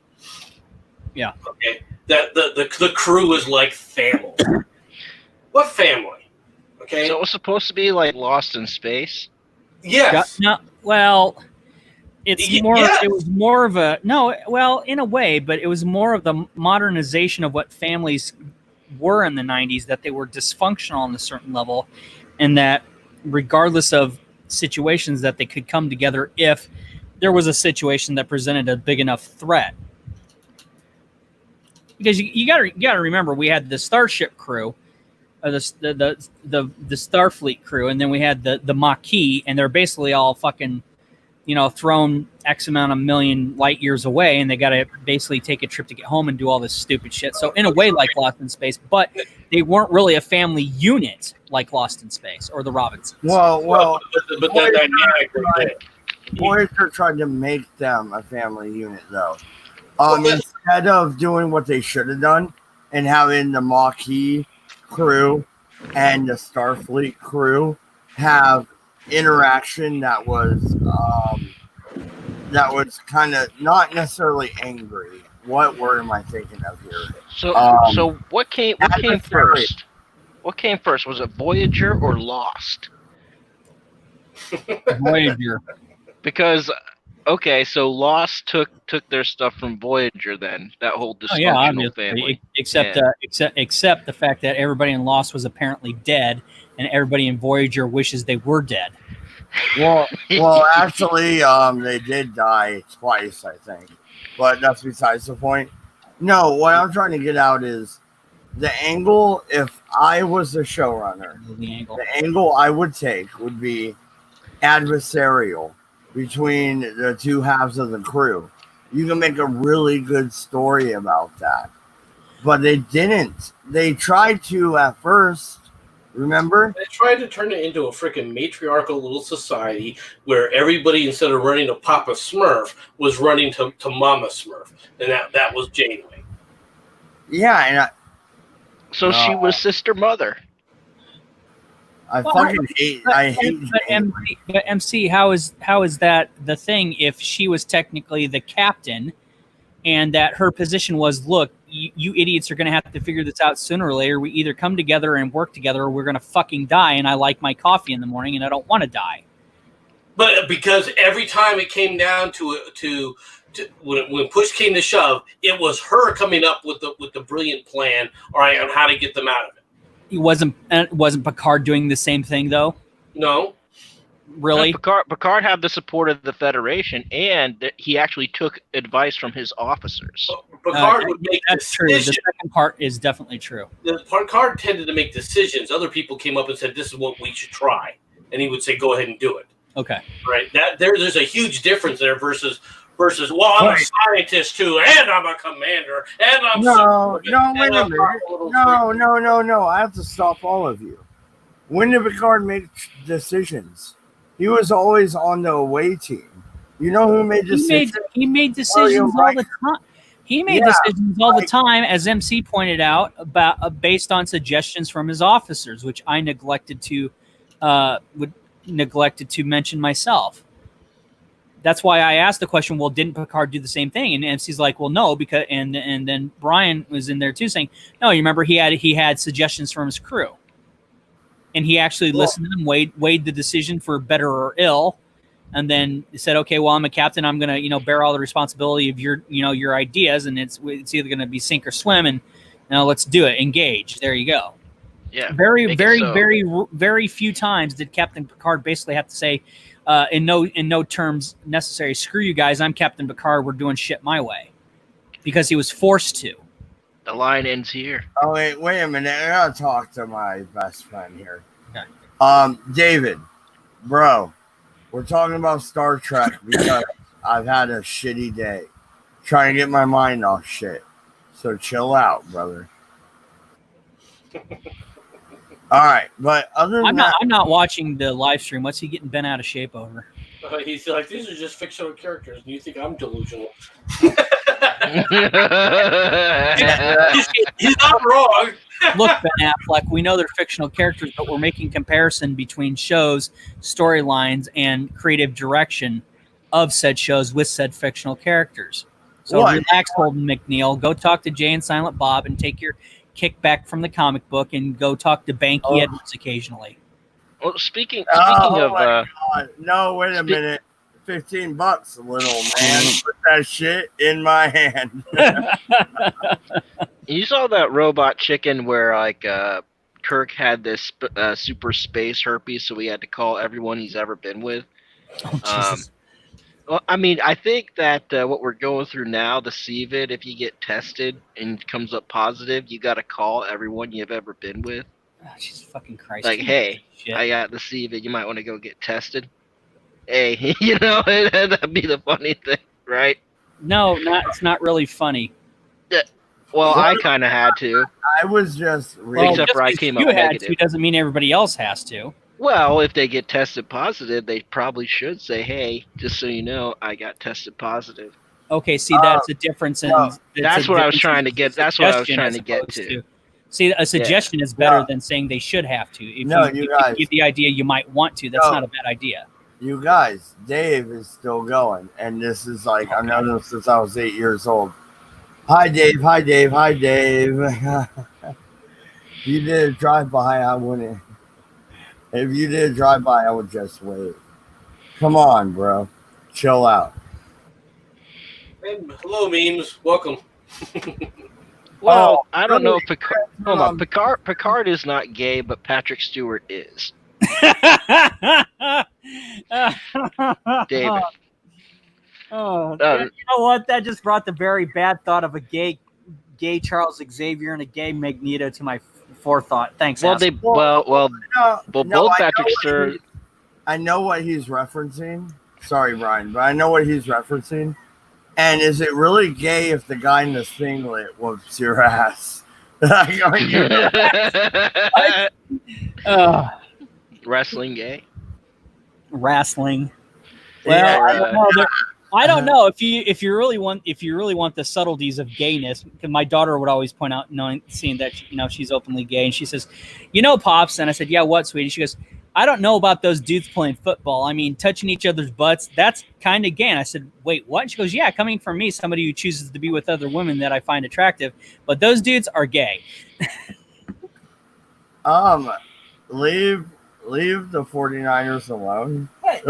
Yeah. Okay. That the crew is like family. What family? Okay. So it was supposed to be like Lost in Space. Yes. No, well, it's more. Yes. It was more of a no. Well, in a way, but it was more of the modernization of what families were in the '90s. That they were dysfunctional on a certain level, and that regardless of situations, that they could come together if there was a situation that presented a big enough threat. Because you got to remember, we had the Starship crew, the Starfleet crew, and then we had the Maquis, and they're basically all fucking, thrown X amount of million light years away, and they got to basically take a trip to get home and do all this stupid shit. So in a way, like Lost in Space, but they weren't really a family unit like Lost in Space or the Robinsons. Well, but that dynamic right there. Voyager tried to make them a family unit, though. Instead of doing what they should have done and having the Maquis crew and the Starfleet crew have interaction that was kind of not necessarily angry. What word am I thinking of here? So what came first? What came first? Was it Voyager or Lost? Voyager. Because okay, so Lost took their stuff from Voyager. Then that whole dysfunctional family. Except the fact that everybody in Lost was apparently dead, and everybody in Voyager wishes they were dead. Well, actually, they did die twice, I think, but that's besides the point. No, what I'm trying to get out is the angle. If I was the showrunner, the angle I would take would be adversarial between the two halves of the crew. You can make a really good story about that, but they didn't. They tried to at first, Remember? They tried to turn it into a freaking matriarchal little society where everybody, instead of running to Papa Smurf, was running to Mama Smurf, and that was Janeway. Yeah, and So she was sister mother. I fucking hate. I hate. But MC, how is that the thing? If she was technically the captain, and that her position was, look, you idiots are going to have to figure this out sooner or later. We either come together and work together, or we're going to fucking die. And I like my coffee in the morning, and I don't want to die. But because every time it came down to when push came to shove, it was her coming up with the brilliant plan, all right, on how to get them out of it. It wasn't Picard doing the same thing though? No. Really? Picard had the support of the Federation, and he actually took advice from his officers. Picard would make that's decisions. True. The second part is definitely true. Picard tended to make decisions. Other people came up and said, "This is what we should try," and he would say, "Go ahead and do it." Okay. Right. There's a huge difference there versus. Well, I'm a scientist too, and I'm a commander, and I'm wait a minute. No. I have to stop all of you. When did Picard make decisions? He was always on the away team. You know who made decisions? He made decisions all the time. He made decisions all the time, as MC pointed out, about based on suggestions from his officers, which I neglected to mention myself. That's why I asked the question, well, didn't Picard do the same thing? And MC's like, well, no, because and then Brian was in there too saying, no, you remember he had suggestions from his crew. And he actually listened to them, weighed the decision for better or ill, and then said, okay, well, I'm a captain, I'm gonna, bear all the responsibility of your ideas, and it's either gonna be sink or swim, and let's do it. Engage. There you go. Yeah. Very few times did Captain Picard basically have to say, in no terms necessary, screw you guys, I'm Captain Picard, we're doing shit my way. Because he was forced to. The line ends here. Oh, wait a minute. I gotta talk to my best friend here. Okay. David, bro, we're talking about Star Trek because I've had a shitty day trying to get my mind off shit. So chill out, brother. All right, but other than I'm not watching the live stream. What's he getting bent out of shape over? He's like, these are just fictional characters, and you think I'm delusional. He's not wrong. Look, Ben Affleck, we know they're fictional characters, but we're making comparison between shows, storylines, and creative direction of said shows with said fictional characters. So relax, Holden McNeil. Go talk to Jay and Silent Bob and take your kickback from the comic book and go talk to Banky Edwards occasionally. Well, speaking of no, wait a minute. $15, little man. Put that shit in my hand. You saw that Robot Chicken where Kirk had this super space herpes, so he had to call everyone he's ever been with. Oh, Jesus. Well, I mean, I think that what we're going through now, the CVID, if you get tested and it comes up positive, you got to call everyone you've ever been with. Oh, Jesus fucking Christ. Like, hey, I got the CVID. You might want to go get tested. Hey, that'd be the funny thing, right? No, it's not really funny. Yeah. Well, I kind of had to. I was just except for I came up negative. To doesn't mean everybody else has to. Well, if they get tested positive, they probably should say, hey, just so you know, I got tested positive. Okay, see, that's a difference in... That's what I was trying to get. That's what I was trying to get to. See, a suggestion is better than saying they should have to. If you get the idea you might want to, that's not a bad idea. You guys, Dave is still going, and this is like, I've known him since I was 8 years old. Hi, Dave. Hi, Dave. Hi, Dave. If you did a drive-by, I wouldn't. If you did a drive-by, I would just wave. Come on, bro. Chill out. Hey, hello, memes. Welcome. Well, I don't know if Picard... Hold on. Picard is not gay, but Patrick Stewart is. David. Oh, you know what? That just brought the very bad thought of a gay Charles Xavier and a gay Magneto to my forethought. Thanks. Well, both Patrick Stewart. I know what he's referencing. Sorry, Brian, but I know what he's referencing. And is it really gay if the guy in the singlet whoops your ass? Wrestling gay. Wrestling. Yeah, Well, I don't know. I don't Uh-huh. know if you really want the subtleties of gayness. Because my daughter would always point out, seeing that she's openly gay, and she says, "Pops," and I said, "Yeah, what, sweetie?" She goes, "I don't know about those dudes playing football. I mean, touching each other's butts, that's kind of gay." And I said, "Wait, what?" And she goes, "Yeah, coming from me, somebody who chooses to be with other women that I find attractive, but those dudes are gay." Leave the 49ers alone. And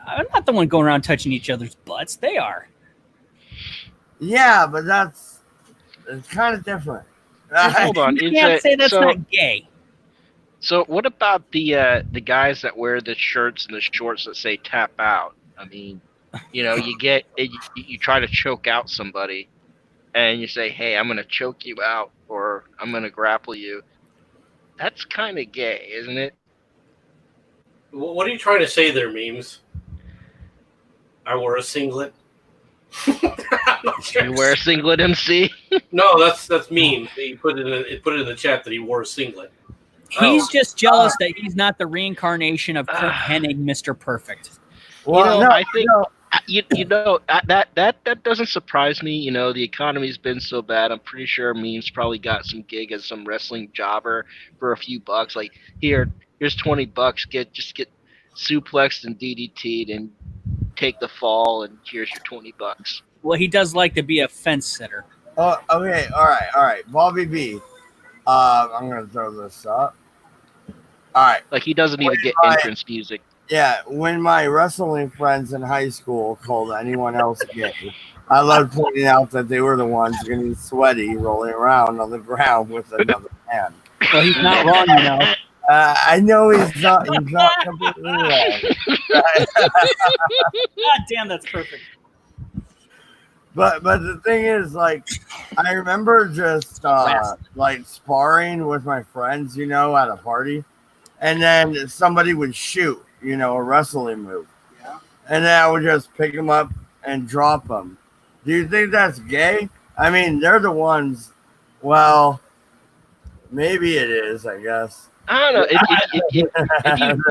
I'm not the one going around touching each other's butts. They are. Yeah, but it's kind of different. Hold on. You can't say that's so, not gay. So what about the guys that wear the shirts and the shorts that say "tap out"? I mean, you try to choke out somebody, and you say, "Hey, I'm gonna choke you out," or "I'm gonna grapple you." That's kind of gay, isn't it? What are you trying to say there, memes? I wore a singlet. I'm not sure. You wear a singlet, MC? No, that's meme. He put it in the chat that he wore a singlet. He's just jealous that he's not the reincarnation of Kurt Hennig, Mr. Perfect. Well, I think that doesn't surprise me. The economy's been so bad. I'm pretty sure memes probably got some gig as some wrestling jobber for a few bucks. Like, here's $20. Get suplexed and DDT'd and take the fall, and here's your $20. Well, he does like to be a fence sitter. Oh, okay, all right. Bobby B. I'm gonna throw this up. All right. Like, he doesn't even get entrance music. Yeah, when my wrestling friends in high school called anyone else gay, I loved pointing out that they were the ones getting sweaty, rolling around on the ground with another man. Well, he's not wrong, I know he's not completely wrong. God damn, that's perfect. But the thing is, like, I remember just like sparring with my friends, at a party, and then somebody would shoot, a wrestling move, and then I would just pick them up and drop them. Do you think that's gay? I mean, they're the ones. Well, maybe it is, I guess. I don't know.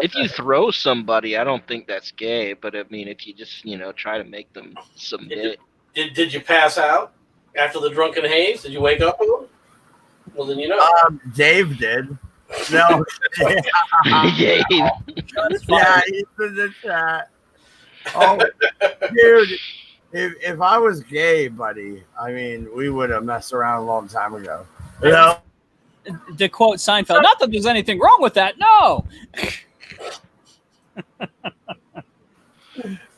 If you throw somebody, I don't think that's gay. But I mean, if you just try to make them submit. Did you pass out after the drunken haze? Did you wake up with them? Well, then Dave did. No. Dave. Yeah, he's in the chat. Oh, dude. If I was gay, buddy, I mean, we would have messed around a long time ago. To quote Seinfeld, not that there's anything wrong with that. No.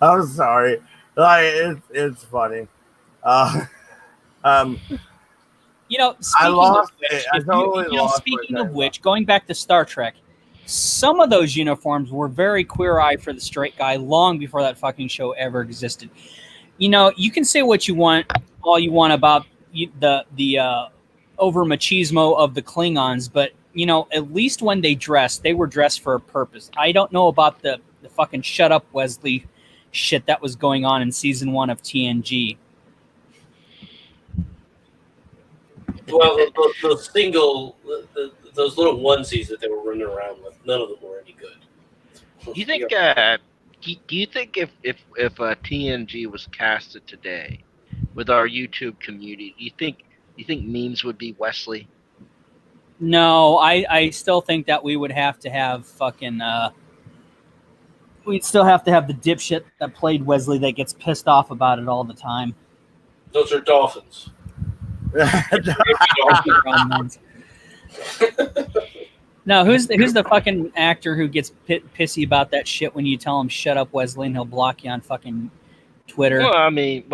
I'm sorry. Like, it's funny. I lost it. I totally lost it. Speaking of which, going back to Star Trek, some of those uniforms were very queer-eye for the straight guy long before that fucking show ever existed. You can say what you want, all you want about the over machismo of the Klingons, but at least when they were dressed for a purpose. I don't know about the fucking shut up Wesley shit that was going on in season 1 of TNG. Well, those little onesies that they were running around with, none of them were any good. Do you think? Do you think if TNG was casted today with our YouTube community, do you think memes would be Wesley? No, I still think that we would have to have fucking. We'd still have to have the dipshit that played Wesley that gets pissed off about it all the time. Those are dolphins. No, who's the fucking actor who gets pissy about that shit when you tell him shut up, Wesley, and he'll block you on fucking Twitter? Well, I mean,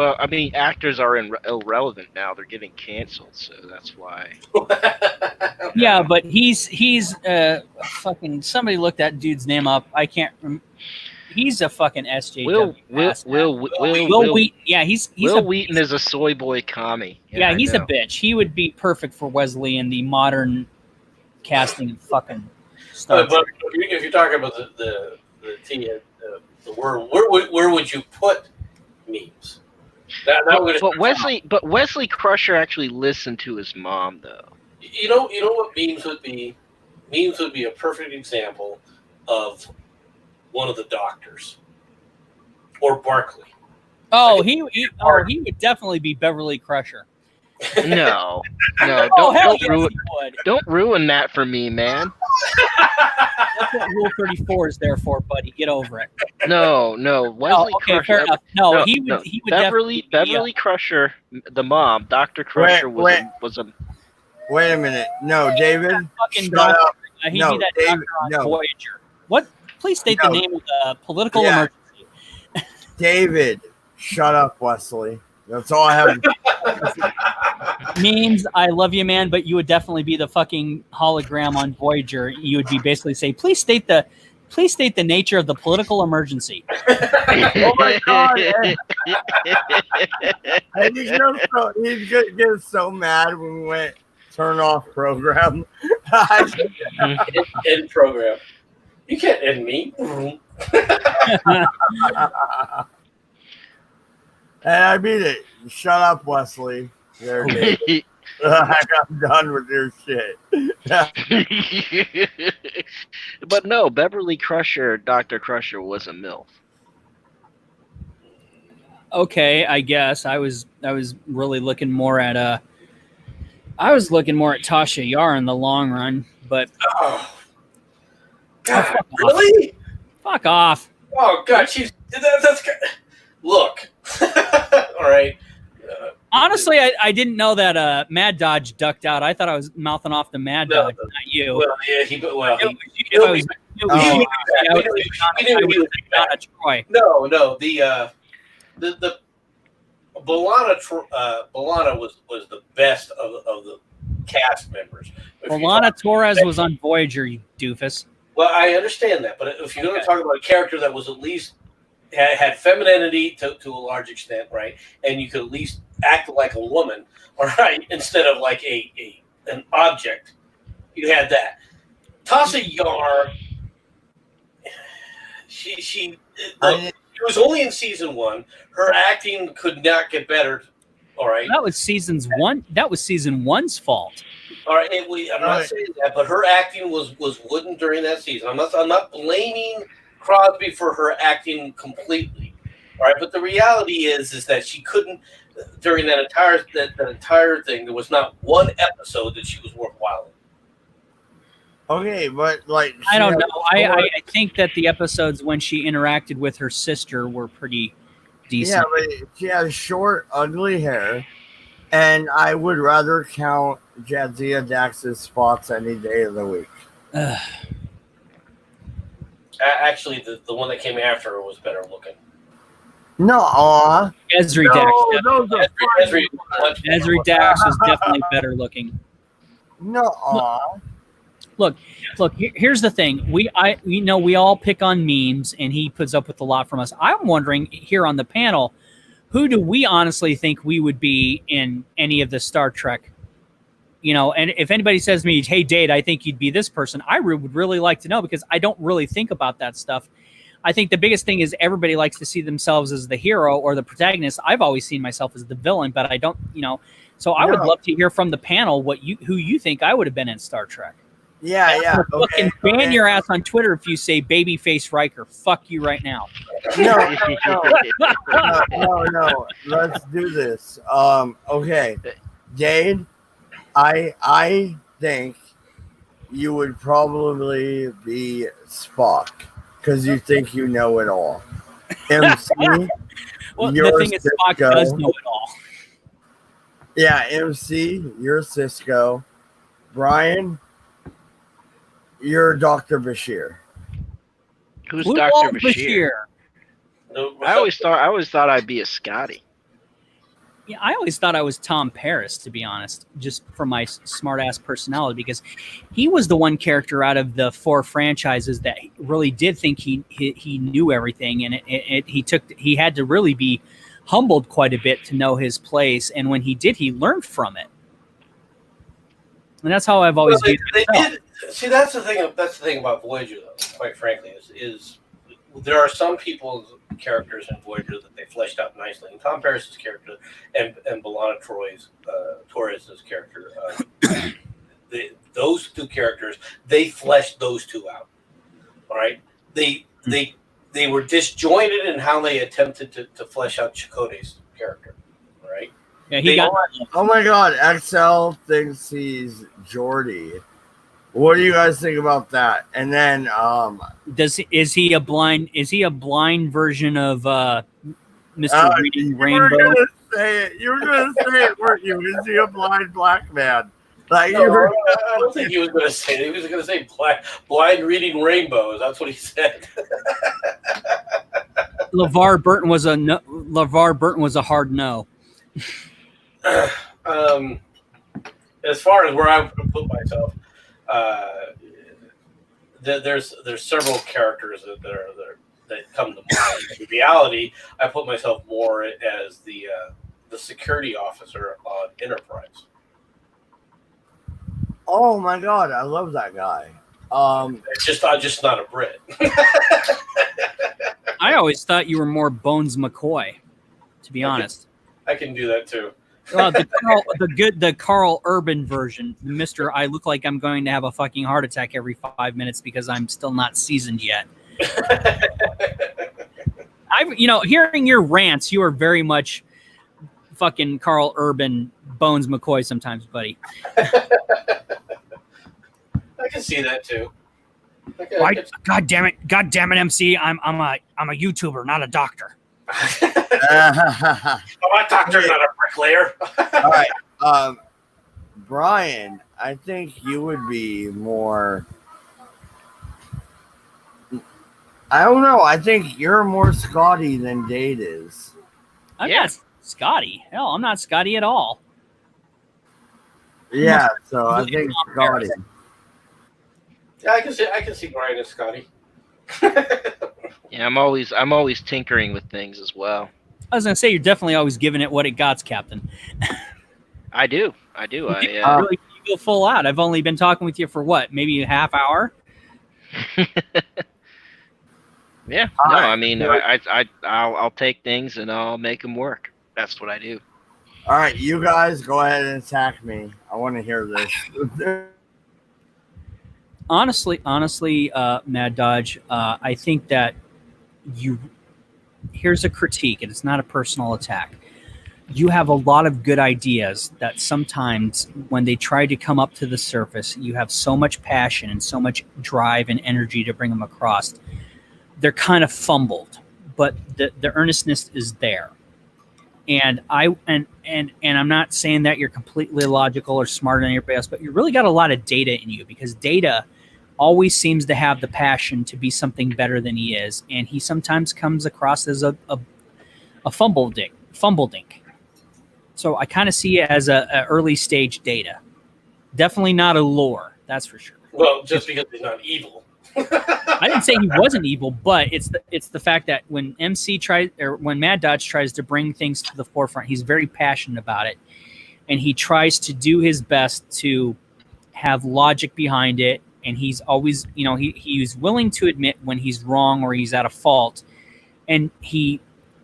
actors are irrelevant now. They're getting canceled, so that's why. Yeah, but he's fucking. Somebody looked that dude's name up. I can't remember. He's a fucking SJW. Will Wheaton. Yeah, he's Will Wheaton is a soy boy commie. Yeah, he's a bitch. He would be perfect for Wesley in the modern casting of fucking Star Trek. But if you're talking about the word, where would you put memes? But Wesley Crusher actually listened to his mom, though. You know what memes would be? Memes would be a perfect example of one of the doctors or Barkley. Oh, he would definitely be Beverly Crusher. No, Oh, hell yes, ruin, he would. don't ruin that for me, man. That's what Rule 34 is there for, buddy. Get over it. No, Wesley Oh, okay, Crusher. fair enough. No, no, he would. no. He would definitely Beverly Crusher, the mom, Dr. Crusher Wait. was a. Wait a minute. No, David. Fucking Shut doctor. up. He'd No, be that David, doctor on no. Voyager. What? Please state No. the name of the political Yeah. emergency. David, shut up, Wesley. That's all I have. Memes, I love you, man, but you would definitely be the fucking hologram on Voyager. You would be basically say, please state the nature of the political emergency. Oh my God! And he'd get so mad when we went turn off program. End program. You can't end me. And I mean it. Shut up, Wesley. There, David. I'm done with your shit. But no, Beverly Crusher, Dr. Crusher was a MILF. Okay, I guess I was really looking more at Tasha Yar in the long run, but Oh. God, really? fuck off. Oh God, that's good. Look. All right. Honestly, I didn't know that Mad Dodge ducked out. I thought I was mouthing off the Mad Dodge, not you. Well, yeah, he If I was Troy. No, the B'Elanna was the best of the cast members. B'Elanna Torres was on Voyager, you doofus. Well, I understand that, but if you're going to talk about a character that was at least had femininity to a large extent, right, and you could at least act like a woman, all right, instead of like an object, you had that. Tasha Yar, she it was only in season 1. Her acting could not get better. All right, That was season 1's fault. all right. I'm not saying that, but her acting was wooden during that season. I'm not blaming Crosby for her acting completely. All right, but the reality is that she couldn't during that entire thing. There was not one episode that she was worthwhile in. Okay, but like I don't know. I think that the episodes when she interacted with her sister were pretty decent. Yeah, but she has short, ugly hair, and I would rather count Jadzia Dax's spots any day of the week. Actually, the one that came after her was better looking. No, Ezri Dax. those are Ezri Dax was definitely better looking. no. Look. Here's the thing. We all pick on memes, and he puts up with a lot from us. I'm wondering here on the panel, who do we honestly think we would be in any of the Star Trek? And if anybody says to me, "Hey, Dade, I think you'd be this person," I would really like to know, because I don't really think about that stuff. I think the biggest thing is everybody likes to see themselves as the hero or the protagonist. I've always seen myself as the villain, but I don't. So I would love to hear from the panel who you think I would have been in Star Trek. Yeah. Fucking ban your ass on Twitter if you say babyface Riker. Fuck you right now. No. Let's do this. Okay, Dade, I think you would probably be Spock because you think you know it all. MC, Well, you're the thing is, Spock Cisco. does know it all. Yeah, MC, you're Cisco. Brian, you're Dr. Bashir. Who's Who Dr. owns Bashir? I always thought I'd be a Scotty. Yeah, I always thought I was Tom Paris, to be honest, just for my smart-ass personality, because he was the one character out of the 4 franchises that really did think he knew everything, and he had to really be humbled quite a bit to know his place, and when he did, he learned from it. And that's how I've always viewed it. See, that's the thing about Voyager, though. Quite frankly, is there are some people's characters in Voyager that they fleshed out nicely. And Tom Paris's character and B'Elanna Torres' character, two characters, they fleshed those two out. All right, they were disjointed in how they attempted to flesh out Chakotay's character. All right. Yeah, he got. Oh my God, XL thinks he's Jordy. What do you guys think about that? And then, Is he a blind version of Mr. Reading you Rainbow? were gonna say it. You were gonna say it, weren't you? Is he a blind black man? Like No, you were. I don't think he was going to say it. He was going to say blind reading rainbows. That's what he said. LeVar Burton was a no, LeVar Burton was a hard no. As far as where I would put myself, there's several characters that come to mind. In reality, I put myself more as the security officer on Enterprise. Oh my God, I love that guy. I'm just not a Brit. I always thought you were more Bones McCoy, to be honest. I can do that too. Well, the Carl Urban version, Mr. I look like I'm going to have a fucking heart attack every 5 minutes because I'm still not seasoned yet. Hearing your rants, you are very much fucking Carl Urban, Bones McCoy sometimes, buddy. I can see that too. God damn it, MC, I'm a YouTuber, not a doctor. I'm a doctor, not a bricklayer. All right, Brian, I think you would be more. I don't know. I think you're more Scotty than Dade is. I'm not Scotty. Hell, I'm not Scotty at all. Yeah, so I think Scotty. Yeah, I can see Brian and Scotty. Yeah, I'm always tinkering with things as well. I was gonna say you're definitely always giving it what it got, Captain. I do. You go full out. I've only been talking with you for what, maybe a half hour. Yeah. No, I mean, I'll take things and I'll make them work. That's what I do. All right, you guys go ahead and attack me. I want to hear this. Honestly, Mad Dodge, I think that here's a critique, and it's not a personal attack. You have a lot of good ideas that sometimes when they try to come up to the surface, you have so much passion and so much drive and energy to bring them across. They're kind of fumbled, but the earnestness is there. And I'm not saying that you're completely illogical or smarter than everybody else, but you really got a lot of Data in you, because Data always seems to have the passion to be something better than he is, and he sometimes comes across as a fumble dink. So I kind of see it as a early stage Data. Definitely not a lore, that's for sure. Well, just because he's not evil. I didn't say he wasn't evil, but it's the fact that when when Mad Dodge tries to bring things to the forefront, he's very passionate about it, and he tries to do his best to have logic behind it. And he's always, he's willing to admit when he's wrong or he's at a fault, and he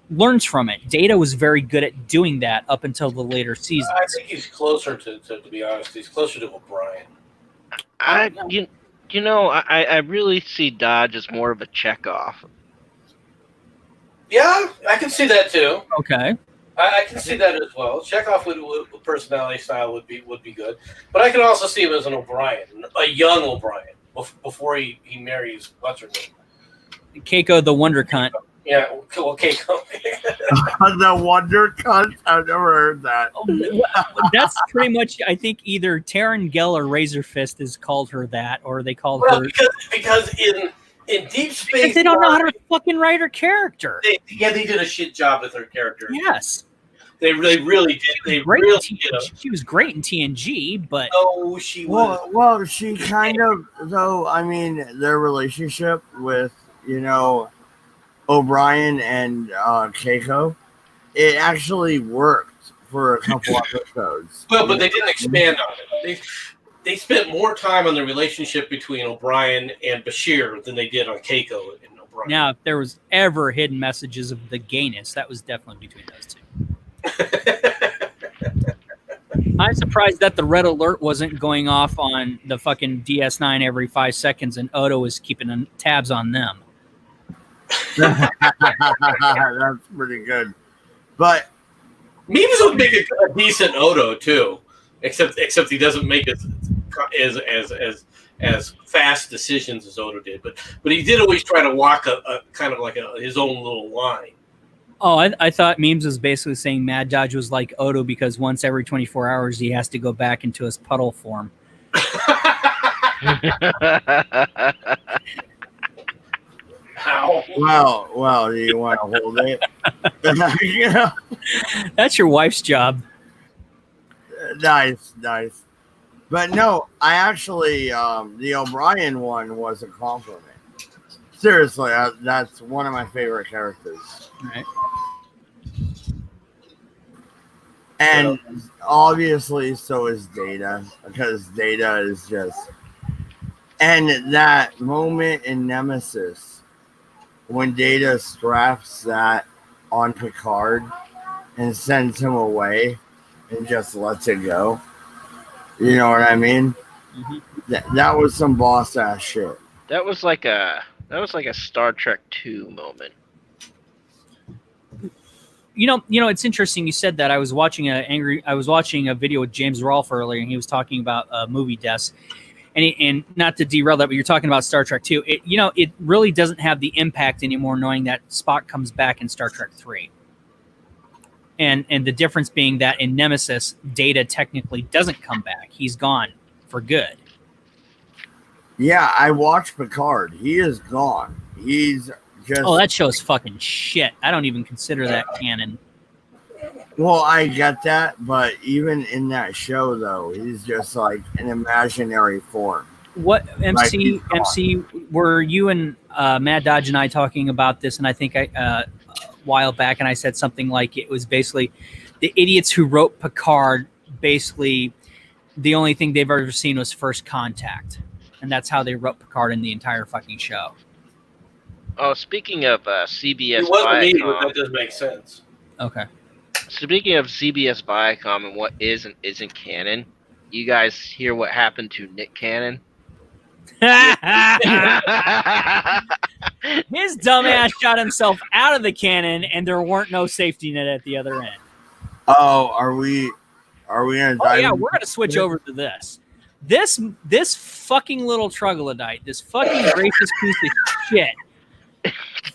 learns from it. Data was very good at doing that up until the later seasons. I think he's closer to be honest. He's closer to O'Brien. I really see Dodge as more of a checkoff. Yeah, I can see that too. Okay. I can see that as well. Chekhov with personality style would be good, but I can also see him as an O'Brien, a young O'Brien, before he marries what's her name, Keiko the Wonder Cunt. Yeah, well, Keiko. The Wonder Cunt. I've never heard that. That's pretty much. I think either Taryn Gell or Razor Fist has called her that, or they called her because in Deep Space, because they don't know how to fucking write her character. They did a shit job with her character. Yes, they really did. She was great in TNG, but no, she was. Well, she kind of though. I mean, their relationship with O'Brien and Keiko, it actually worked for a couple episodes. Well, but they didn't expand on it. They spent more time on the relationship between O'Brien and Bashir than they did on Keiko and O'Brien. Now, if there was ever hidden messages of the gayness, that was definitely between those two. I'm surprised that the red alert wasn't going off on the fucking DS9 every 5 seconds, and Odo was keeping tabs on them. That's pretty good. But Memes would make a decent Odo too, except he doesn't make as fast decisions as Odo did. But he did always try to walk a kind of like his own little line. Oh, I thought Memes was basically saying Mad Dodge was like Odo because once every 24 hours he has to go back into his puddle form. Ow. Well, do you want to hold it? That's your wife's job. Nice. But no, I actually, the O'Brien one was a compliment. Seriously, that's one of my favorite characters. Right. And obviously, so is Data, because Data is just. And that moment in Nemesis, when Data straps that on Picard and sends him away and just lets it go. You know what I mean? Mm-hmm. That was some boss ass shit. That was like a Star Trek 2 moment. You know, it's interesting you said that. I was watching a video with James Rolfe earlier, and he was talking about movie deaths. And not to derail that, but you're talking about Star Trek 2. It really doesn't have the impact anymore, knowing that Spock comes back in Star Trek 3. And the difference being that in Nemesis, Data technically doesn't come back. He's gone for good. Yeah, I watched Picard. He is gone. He's just... Oh, that show's fucking shit. I don't even consider that canon. Well, I get that, but even in that show, though, he's just like an imaginary form. What MC were you and Mad Dodge and I talking about this? And I think a while back, and I said something like it was basically the idiots who wrote Picard. Basically, the only thing they've ever seen was First Contact, and that's how they wrote Picard in the entire fucking show. Oh, speaking of CBS, it wasn't me, but Viacom, that does make sense. Okay. Speaking of CBS Viacom and what isn't canon, you guys hear what happened to Nick Cannon? His dumbass shot himself out of the cannon, and there weren't no safety net at the other end. Oh, are we gonna? Oh yeah, we're gonna switch over to this. This fucking little troglodyte, this fucking racist piece of shit,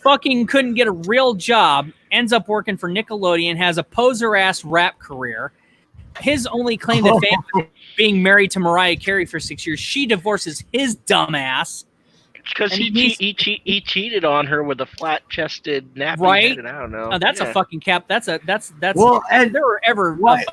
fucking couldn't get a real job, ends up working for Nickelodeon, has a poser-ass rap career. His only claim to fame is being married to Mariah Carey for 6 years. She divorces his dumbass. Because he cheated on her with a flat-chested nappy right? head, and I don't know. Oh, that's a fucking cap. That's well, and if there were ever why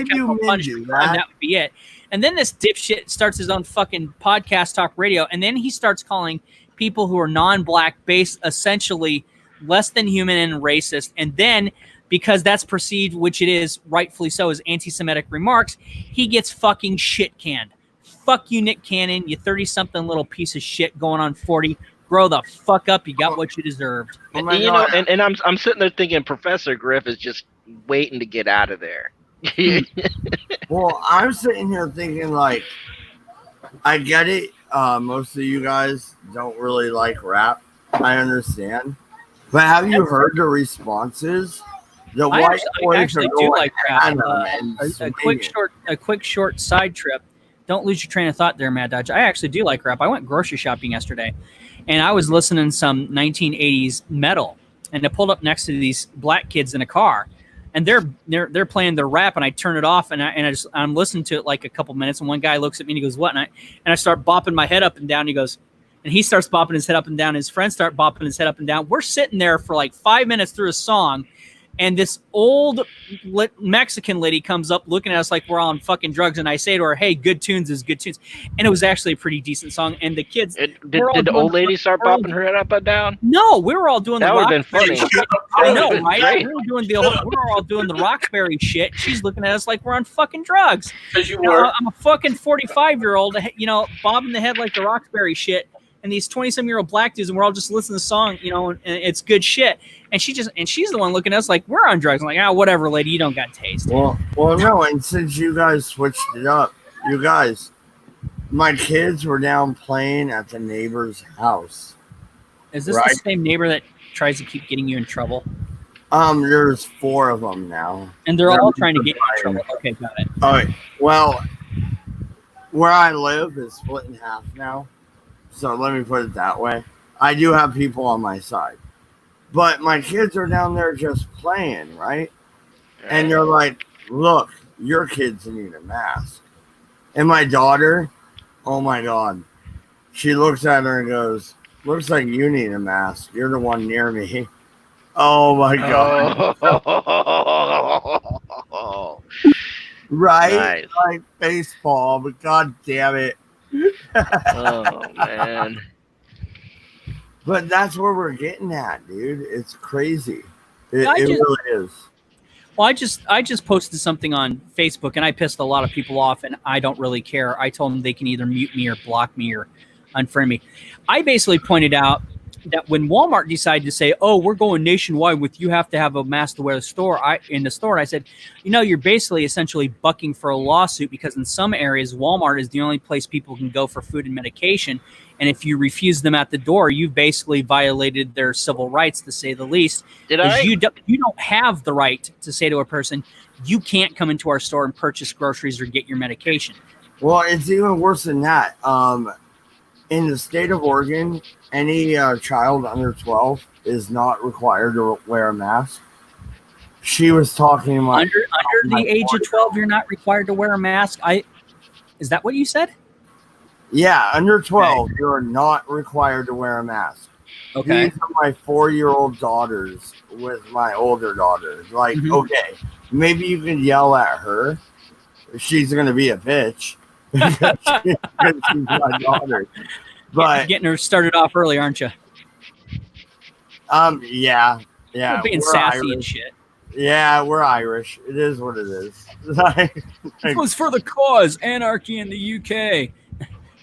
do men do that? That would be it. And then this dipshit starts his own fucking podcast, talk radio, and then he starts calling people who are non-black based essentially less than human and racist. And then because that's perceived, which it is rightfully so, as anti-Semitic remarks, he gets fucking shit canned. Fuck you, Nick Cannon, you 30-something little piece of shit going on 40. Grow the fuck up. You got what you deserved. And I'm sitting there thinking Professor Griff is just waiting to get out of there. Well, I'm sitting here thinking, like, I get it. Most of you guys don't really like rap. I understand. But have you heard the responses? The white boys I actually do like rap. A quick short side trip. Don't lose your train of thought there, Mad Dodge. I actually do like rap. I went grocery shopping yesterday, and I was listening to some 1980s metal, and I pulled up next to these black kids in a car, and they're playing their rap, and I turn it off, and I'm listening to it like a couple minutes, and one guy looks at me and he goes, "What?" And I start bopping my head up and down. And he goes, and he starts bopping his head up and down. His friends start bopping his head up and down. We're sitting there for like 5 minutes through a song. And this old Mexican lady comes up looking at us like we're on fucking drugs. And I say to her, "Hey, good tunes is good tunes." And it was actually a pretty decent song. And the kids... Did the old lady start bopping her head up and down? No, we were all doing the Roxbury shit. I know, right? We were all doing the Roxbury shit. She's looking at us like we're on fucking drugs. Because you were. I'm a fucking 45-year-old, bobbing the head like the Roxbury shit. and these 20-some-year-old black dudes, and we're all just listening to the song, you know, and it's good shit. And she's the one looking at us like we're on drugs. I'm like, whatever, lady, you don't got taste. Well, no, and since you guys switched it up, my kids were down playing at the neighbor's house. Is this the same neighbor that tries to keep getting you in trouble? There's 4 of them now. And they're all trying to get you in trouble. Okay, got it. All right. Well, where I live is split in half now. So let me put it that way. I do have people on my side. But my kids are down there just playing, right? And they're like, look, your kids need a mask. And my daughter, oh my God, she looks at her and goes, looks like you need a mask. You're the one near me. Oh my God. Right? Nice. Like baseball, but God damn it. Oh, man. But that's where we're getting at, dude. It's crazy. It really is. Well, I just posted something on Facebook, and I pissed a lot of people off, and I don't really care. I told them they can either mute me or block me or unfriend me. I basically pointed out that when Walmart decided to say, "Oh, we're going nationwide with you have to have a mask to wear in the store," I said, you're basically essentially bucking for a lawsuit because in some areas Walmart is the only place people can go for food and medication, and if you refuse them at the door, you've basically violated their civil rights, to say the least. You don't have the right to say to a person, "You can't come into our store and purchase groceries or get your medication." Well, it's even worse than that. In the state of Oregon, any child under 12 is not required to wear a mask. She was talking about under the age of 12, you're not required to wear a mask. Is that what you said? Yeah, under 12, okay. You're not required to wear a mask. Okay. These are my 4-year-old daughters with my older daughter. Like, okay, maybe you can yell at her. She's going to be a bitch. Because she's my daughter. But getting her started off early, aren't you? Yeah. You're being sassy Irish. And shit. Yeah, we're Irish. It is what it is. It was for the cause, anarchy in the UK.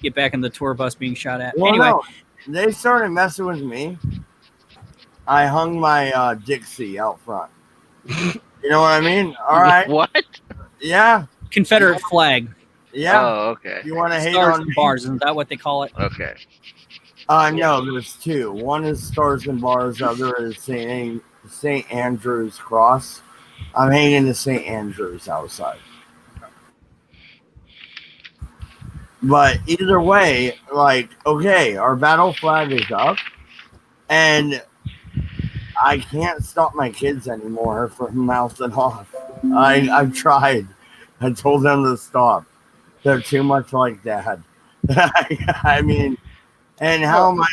Get back in the tour bus being shot at. Well, anyway, no, they started messing with me. I hung my Dixie out front. You know what I mean? All right. What? Yeah. Confederate flag. Yeah. Oh, okay. You want to hate Stars on and me? bars? Isn't that what they call it? Okay. No, there's 2. One is Stars and Bars. The other is St. Andrew's Cross. I'm hanging the St. Andrew's outside. But either way, like, okay, our battle flag is up, and I can't stop my kids anymore from mouthing off. I've tried. I told them to stop. They're too much like Dad. I mean, and how am I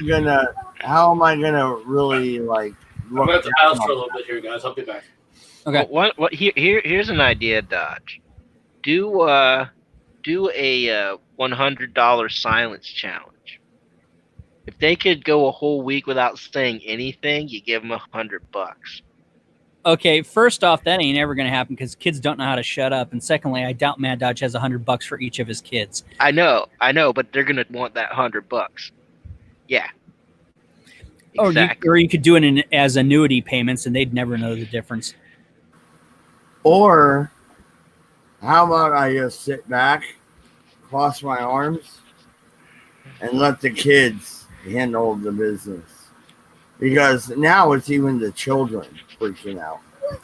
gonna really like? I'm at the house for a little bit here, guys. I'll be back. Okay. What? Here's an idea, Dodge. Do a $100 silence challenge. If they could go a whole week without saying anything, you give them $100. Okay, first off, that ain't ever going to happen because kids don't know how to shut up. And secondly, I doubt Mad Dodge has $100 for each of his kids. I know, but they're going to want that $100. Yeah. Exactly. Or you could do it as annuity payments, and they'd never know the difference. Or how about I just sit back, cross my arms, and let the kids handle the business? Because now it's even the children freaking out.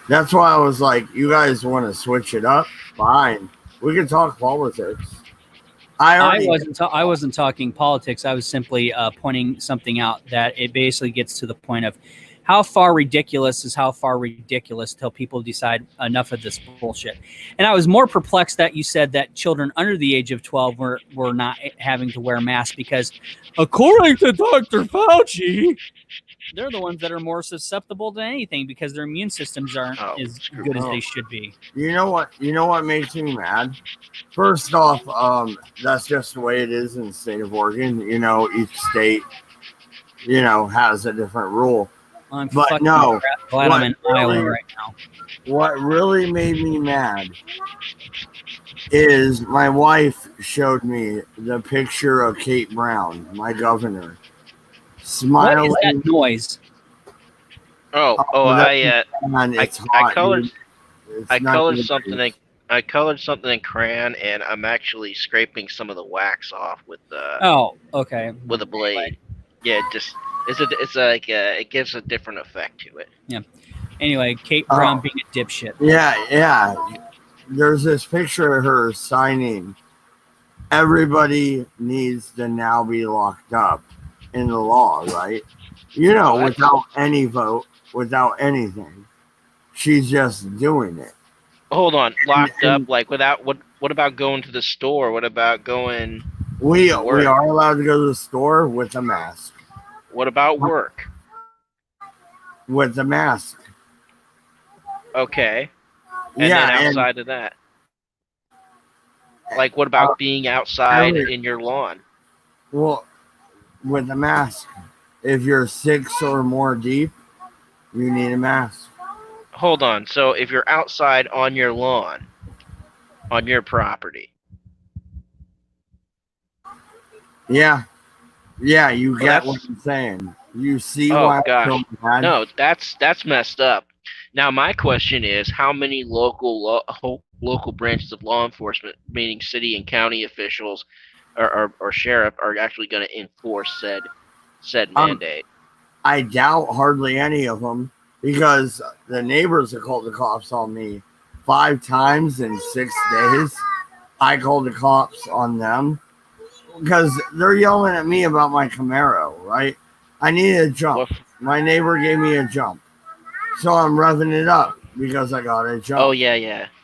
That's why I was like, you guys want to switch it up? Fine. We can talk politics. I wasn't talking politics. I was simply pointing something out that it basically gets to the point of how far ridiculous is how far ridiculous till people decide enough of this bullshit. And I was more perplexed that you said that children under the age of 12 were not having to wear masks because according to Dr. Fauci, they're the ones that are more susceptible to anything because their immune systems aren't as good as they should be. You know what makes me mad? First off, that's just the way it is in the state of Oregon. You know, each state, has a different rule. I'm glad I'm in Iowa right now. What really made me mad is my wife showed me the picture of Kate Brown, my governor, smiling. What is that noise? Oh, Man, I it's hot, colored dude. It's I 90 colored degrees. something in I colored something in crayon, and I'm actually scraping some of the wax off with Oh, okay. a blade. Yeah, it gives a different effect to it. Anyway, Kate Oh. Brown being a dipshit. Yeah. There's this picture of her signing. Everybody needs to now be locked up in the law, right? You know, What? without any vote, without anything. She's just doing it. Hold on, locked And up like without what? What about going to the store? What about going we to work? are allowed to go to the store with a mask. What about work? With a mask. Okay, and Yeah, then outside of that, like what about being outside in your lawn? well, with a mask. If you're 6 or more deep, you need a mask. Hold on. So if you're outside on your lawn, on your property, Yeah, you get that's what I'm saying. You see oh why I'm gosh, so mad? no, that's messed up. Now my question is, how many local branches of law enforcement, meaning city and county officials, or sheriff, are actually going to enforce said mandate? I doubt hardly any of them because the neighbors have called the cops on me 5 times in 6 days. I called the cops on them because they're yelling at me about my Camaro, right? I needed a jump. What, My neighbor gave me a jump. So I'm revving it up because I got a jump. oh yeah. I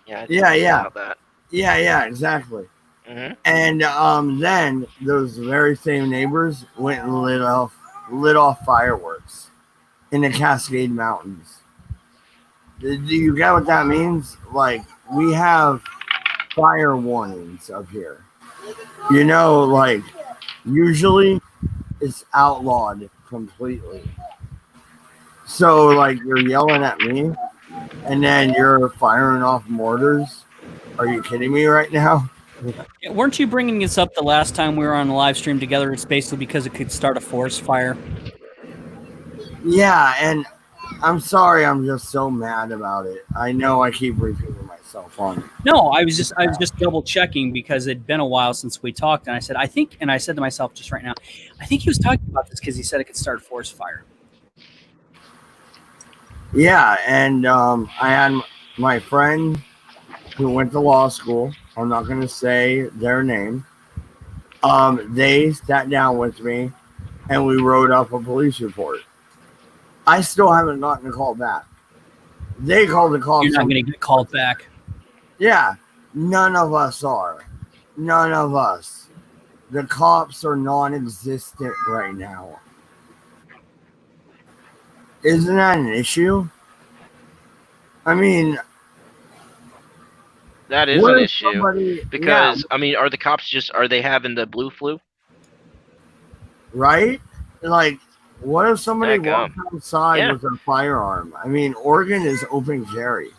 Yeah, told you yeah. about that. Yeah, exactly. Hmm. And then those very same neighbors went and lit off fireworks in the Cascade Mountains. Do you get what that means? Like, we have fire warnings up here. You know, like, usually it's outlawed completely. So, like, you're yelling at me and then you're firing off mortars. Are you kidding me right now? Weren't you bringing this up the last time we were on a live stream together? It's basically because it could start a forest fire. Yeah, and I'm sorry, I'm just so mad about it. I know I keep repeating myself on it. No, I was just double checking because it'd been a while since we talked, and I said to myself just right now, I think he was talking about this because he said it could start a forest fire. Yeah, and I had my friend who went to law school. I'm not going to say their name. They sat down with me and we wrote up a police report. I still haven't gotten a call back. They called the cops. You're not going to get called back. Yeah, none of us are. None of us. The cops are non-existent right now. Isn't that an issue? I mean, That is what an if issue somebody, because I mean, are the cops are they having the blue flu? right? Like, what if somebody Dadgum. walks outside Yeah. with a firearm? I mean, Oregon is open carry.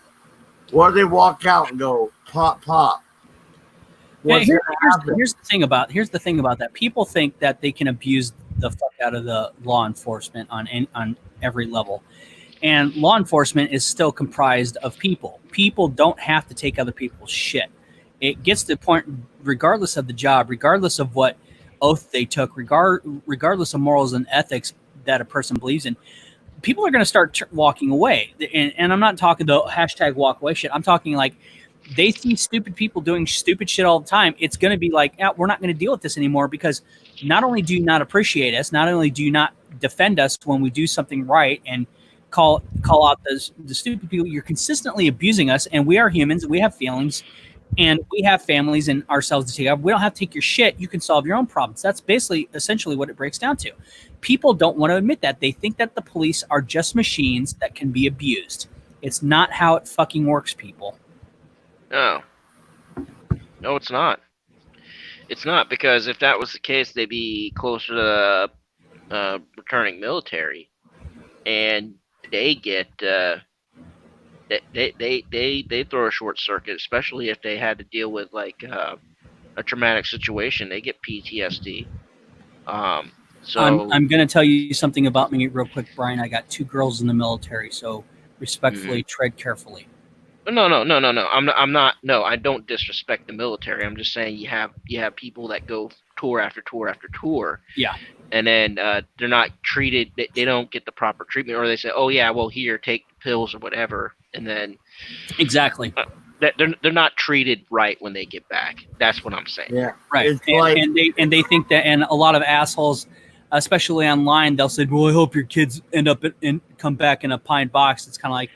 What if they walk out and go pop pop? What's Here's gonna happen? the thing about that. People think that they can abuse the fuck out of the law enforcement on every level. And law enforcement is still comprised of people. People don't have to take other people's shit. It gets to the point, regardless of the job, regardless of what oath they took, regardless of morals and ethics that a person believes in, people are going to start walking away. And I'm not talking the hashtag walk away shit. I'm talking like they see stupid people doing stupid shit all the time. It's going to be like, we're not going to deal with this anymore because not only do you not appreciate us, not only do you not defend us when we do something right and call out the stupid people, you're consistently abusing us, and we are humans, we have feelings, and we have families and ourselves to take care of. We don't have to take your shit. You can solve your own problems. That's basically essentially what it breaks down to. People don't want to admit that. They think that the police are just machines that can be abused. It's not how it fucking works, people. No, it's not. It's not, because if that was the case, they'd be closer to returning military, and they get they throw a short circuit, especially if they had to deal with like a traumatic situation. They get PTSD. So I'm going to tell you something about me real quick, Brian. I got 2 girls in the military, so respectfully, tread carefully. no. I'm not. No, I don't disrespect the military. I'm just saying you have people that go tour after tour after tour. Yeah. And then they're not treated. They don't get the proper treatment, or they say, "Oh yeah, well here, take pills or whatever," and then Exactly. they're not treated right when they get back. That's what I'm saying. Yeah, Right. And they think that, and a lot of assholes, especially online, they'll say, "Well, I hope your kids end up and come back in a pine box." It's kind of like,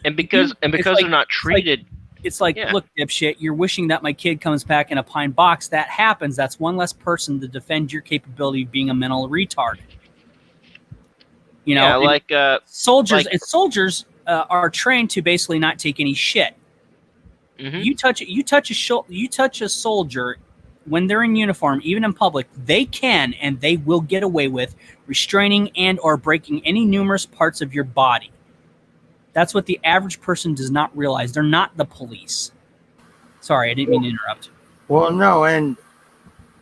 And because they're not treated. It's like, Yeah. Look, dipshit, you're wishing that my kid comes back in a pine box. That happens. That's one less person to defend your capability of being a mental retard. You know, Yeah, like soldiers like- and soldiers are trained to basically not take any shit. mhm. You touch a soldier when they're in uniform, even in public, they can and they will get away with restraining and or breaking any numerous parts of your body. That's what the average person does not realize. They're not the police. Sorry, I didn't mean to interrupt. Well, no, and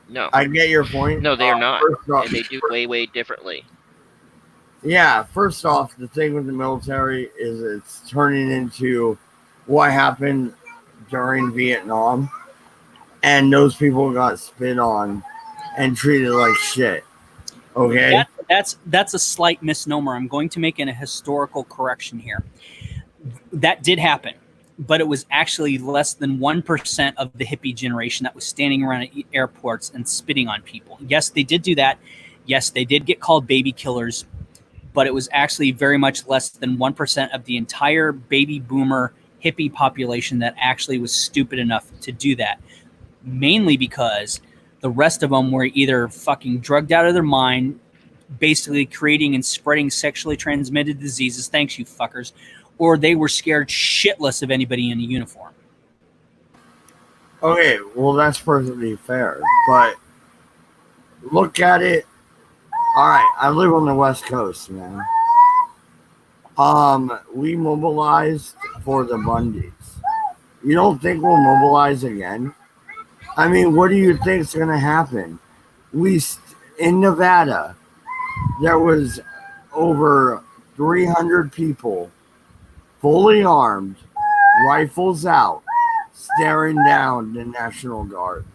No, I get your point. no, they are not, First off, and they do way differently. yeah, first off, the thing with the military is it's turning into what happened during Vietnam, and those people got spit on and treated like shit. Okay? That's a slight misnomer. I'm going to make a historical correction here. That did happen, but it was actually less than 1% of the hippie generation that was standing around at airports and spitting on people. Yes, they did do that. Yes, they did get called baby killers, but it was actually very much less than 1% of the entire baby boomer hippie population that actually was stupid enough to do that. Mainly because the rest of them were either fucking drugged out of their mind, basically creating and spreading sexually transmitted diseases, thanks you fuckers, or they were scared shitless of anybody in a uniform. Okay, well, that's perfectly fair, but look at it. All right, I live on the West Coast, man. We mobilized for the Bundys. You don't think we'll mobilize again? I mean, what do you think's going to happen? In Nevada, there was over 300 people, fully armed, rifles out, staring down the National Guard.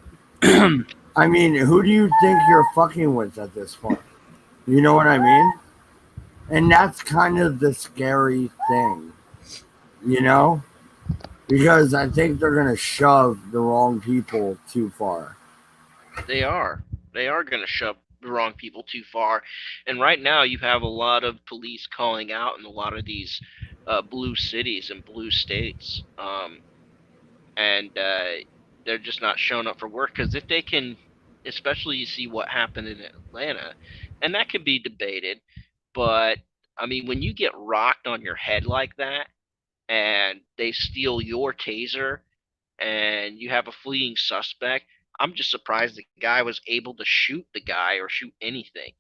I mean, who do you think you're fucking with at this point? You know what I mean? And that's kind of the scary thing, you know? Because I think they're going to shove the wrong people too far. They are going to shove the wrong people too far. And right now you have a lot of police calling out in a lot of these blue cities and blue states. And they're just not showing up for work, because if they can, especially you see what happened in Atlanta, and that could be debated, but I mean, when you get rocked on your head like that and they steal your taser and you have a fleeing suspect, I'm just surprised the guy was able to shoot the guy or shoot anything.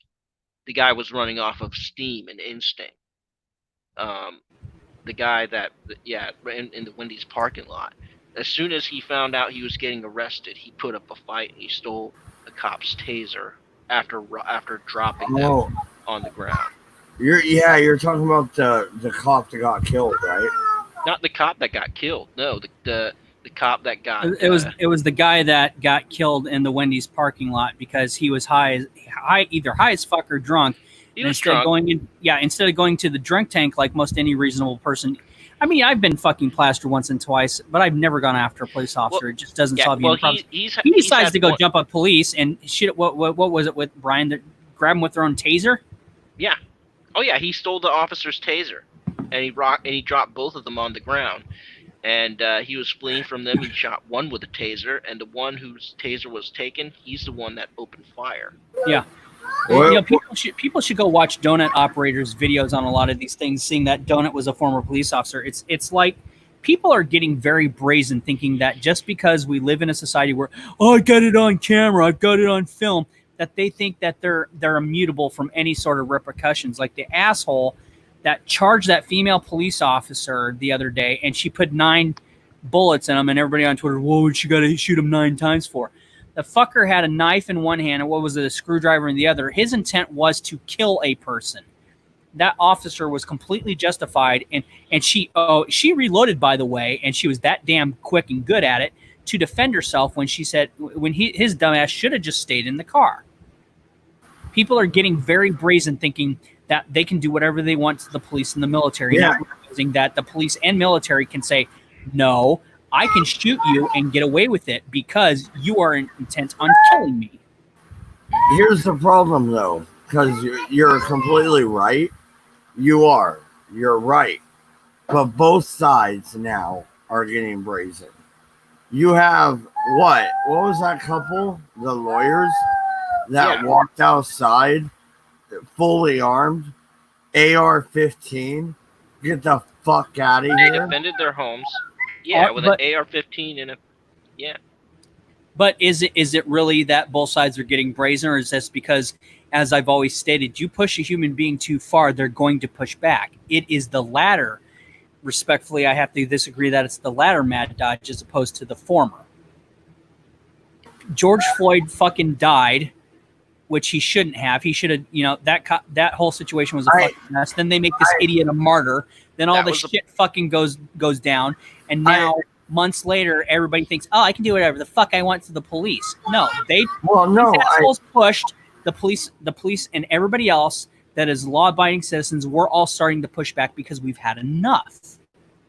The guy was running off of steam and instinct. The guy that, in the Wendy's parking lot, as soon as he found out he was getting arrested, he put up a fight and he stole the cop's taser after dropping them on the ground. You're talking about the cop that got killed, right? Not the cop that got killed. No, the cop that got. It was the guy that got killed in the Wendy's parking lot because he was either high as fuck or drunk. He was instead drunk. Instead of going to the drunk tank like most any reasonable person. I mean, I've been fucking plastered once and twice, but I've never gone after a police officer. It just doesn't solve any problems. He decides to go jump at police and shit. What was it with Brian that grabbed him with their own taser? Yeah. Oh yeah, he stole the officer's taser, and he dropped both of them on the ground. And he was fleeing from them. He shot one with a taser, and the one whose taser was taken, he's the one that opened fire. Yeah. You know, people should go watch Donut operators' videos on a lot of these things, seeing that Donut was a former police officer. It's like people are getting very brazen, thinking that just because we live in a society where, I got it on camera, I've got it on film, that they think that they're immutable from any sort of repercussions. Like the asshole that charged that female police officer the other day, and she put 9 bullets in him, and everybody on Twitter, whoa, she got to shoot him 9 times for. The fucker had a knife in one hand and what was it, a screwdriver in the other. His intent was to kill a person. That officer was completely justified, and she reloaded, by the way, and she was that damn quick and good at it to defend herself when his dumbass should have just stayed in the car. People are getting very brazen, thinking that they can do whatever they want to the police and the military, not realizing that the police and military can say, no, I can shoot you and get away with it because you are intent on killing me. Here's the problem, though, because you're completely right. You're right. But both sides now are getting brazen. You have what? What was that couple? The lawyers that walked outside fully armed, AR-15. Get the fuck out of here. They defended their homes. Yeah, with an AR-15 and a But is it really that both sides are getting brazen, or is this because, as I've always stated, you push a human being too far, they're going to push back? It is the latter. Respectfully, I have to disagree that it's the latter, Mad Dodge, as opposed to the former. George Floyd fucking died, which he shouldn't have. He should have, that whole situation was a fucking mess. Then they make this idiot a martyr. Then all the shit fucking goes down. And now, months later, everybody thinks, oh, I can do whatever the fuck I want to the police. No, these assholes pushed the police and everybody else that is law-abiding citizens. We're all starting to push back because we've had enough.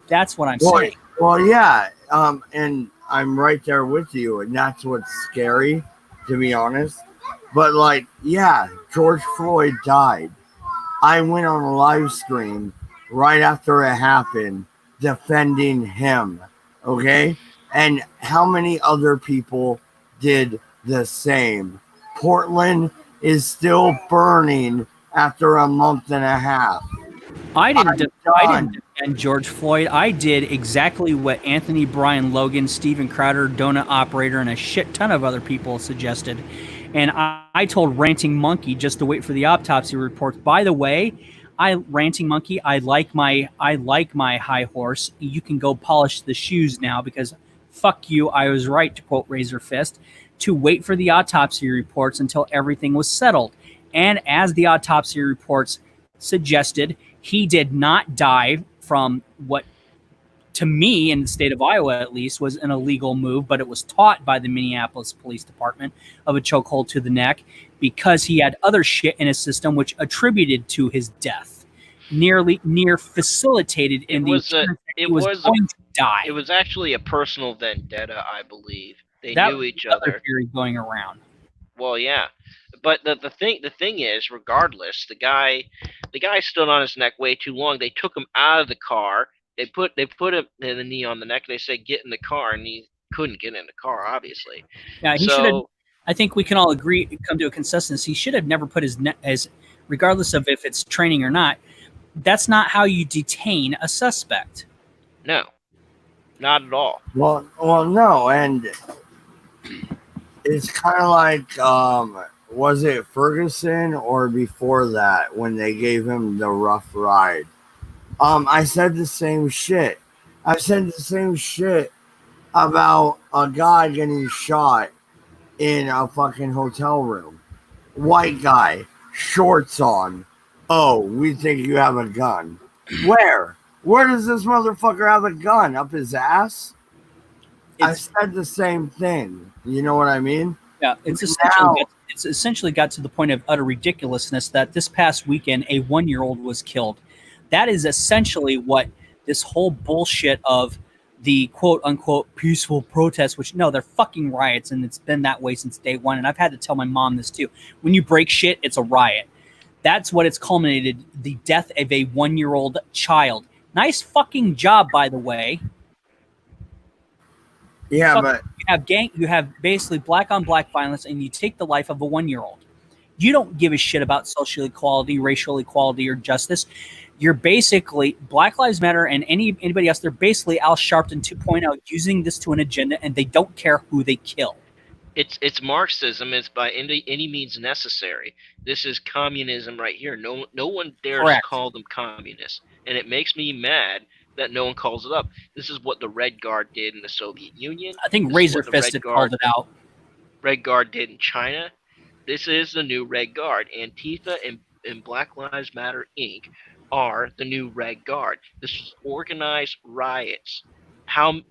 That's what I'm saying. Well, yeah, and I'm right there with you, and that's what's scary, to be honest. But, George Floyd died. I went on a live stream right after it happened defending him, okay? And how many other people did the same? Portland is still burning after a month and a half. I didn't defend George Floyd. I did exactly what Anthony Bryan Logan, Steven Crowder, Donut Operator, and a shit ton of other people suggested. And I told Ranting Monkey just to wait for the autopsy reports. By the way, Ranting Monkey, I like my high horse. You can go polish the shoes now because fuck you. I was right, to quote Razor Fist, to wait for the autopsy reports until everything was settled. And as the autopsy reports suggested, he did not die from what, to me, in the state of Iowa at least, was an illegal move, but it was taught by the Minneapolis Police Department of a chokehold to the neck because he had other shit in his system which attributed to his death, near facilitated in he was going to die. It was actually a personal vendetta, I believe. They knew each other. Theory going around. Well, yeah. But the thing is, regardless, the guy stood on his neck way too long. They took him out of the car. They put him in the knee on the neck. They said, "Get in the car," and he couldn't get in the car, obviously. Yeah, he should have. I think we can all come to a consensus. He should have never put his neck, as regardless of if it's training or not. That's not how you detain a suspect. No, not at all. Well, no, and it's kind of like, was it Ferguson or before that when they gave him the rough ride? I said the same shit. I've said the same shit about a guy getting shot in a fucking hotel room. White guy, shorts on. Oh, we think you have a gun. Where? Where does this motherfucker have a gun? Up his ass? I said the same thing. You know what I mean? Yeah, it's essentially got to the point of utter ridiculousness that this past weekend a 1-year-old was killed. That is essentially what this whole bullshit of the quote-unquote peaceful protests, which, no, they're fucking riots, and it's been that way since day one, and I've had to tell my mom this too. When you break shit, it's a riot. That's what it's culminated, the death of a 1-year-old child. Nice fucking job, by the way. Yeah, but you have basically black-on-black violence, and you take the life of a 1-year-old. You don't give a shit about social equality, racial equality, or justice. You're basically Black Lives Matter and anybody else. They're basically Al Sharpton 2.0 using this to an agenda, and they don't care who they kill. It's Marxism. It's by any means necessary. This is communism right here. No one dares call them communists, and it makes me mad that no one calls it up. This is what the Red Guard did in the Soviet Union. I think Razor Fist had called it out. Red Guard did in China. This is the new Red Guard. Antifa and Black Lives Matter Inc. are the new Red Guard. This is organized riots.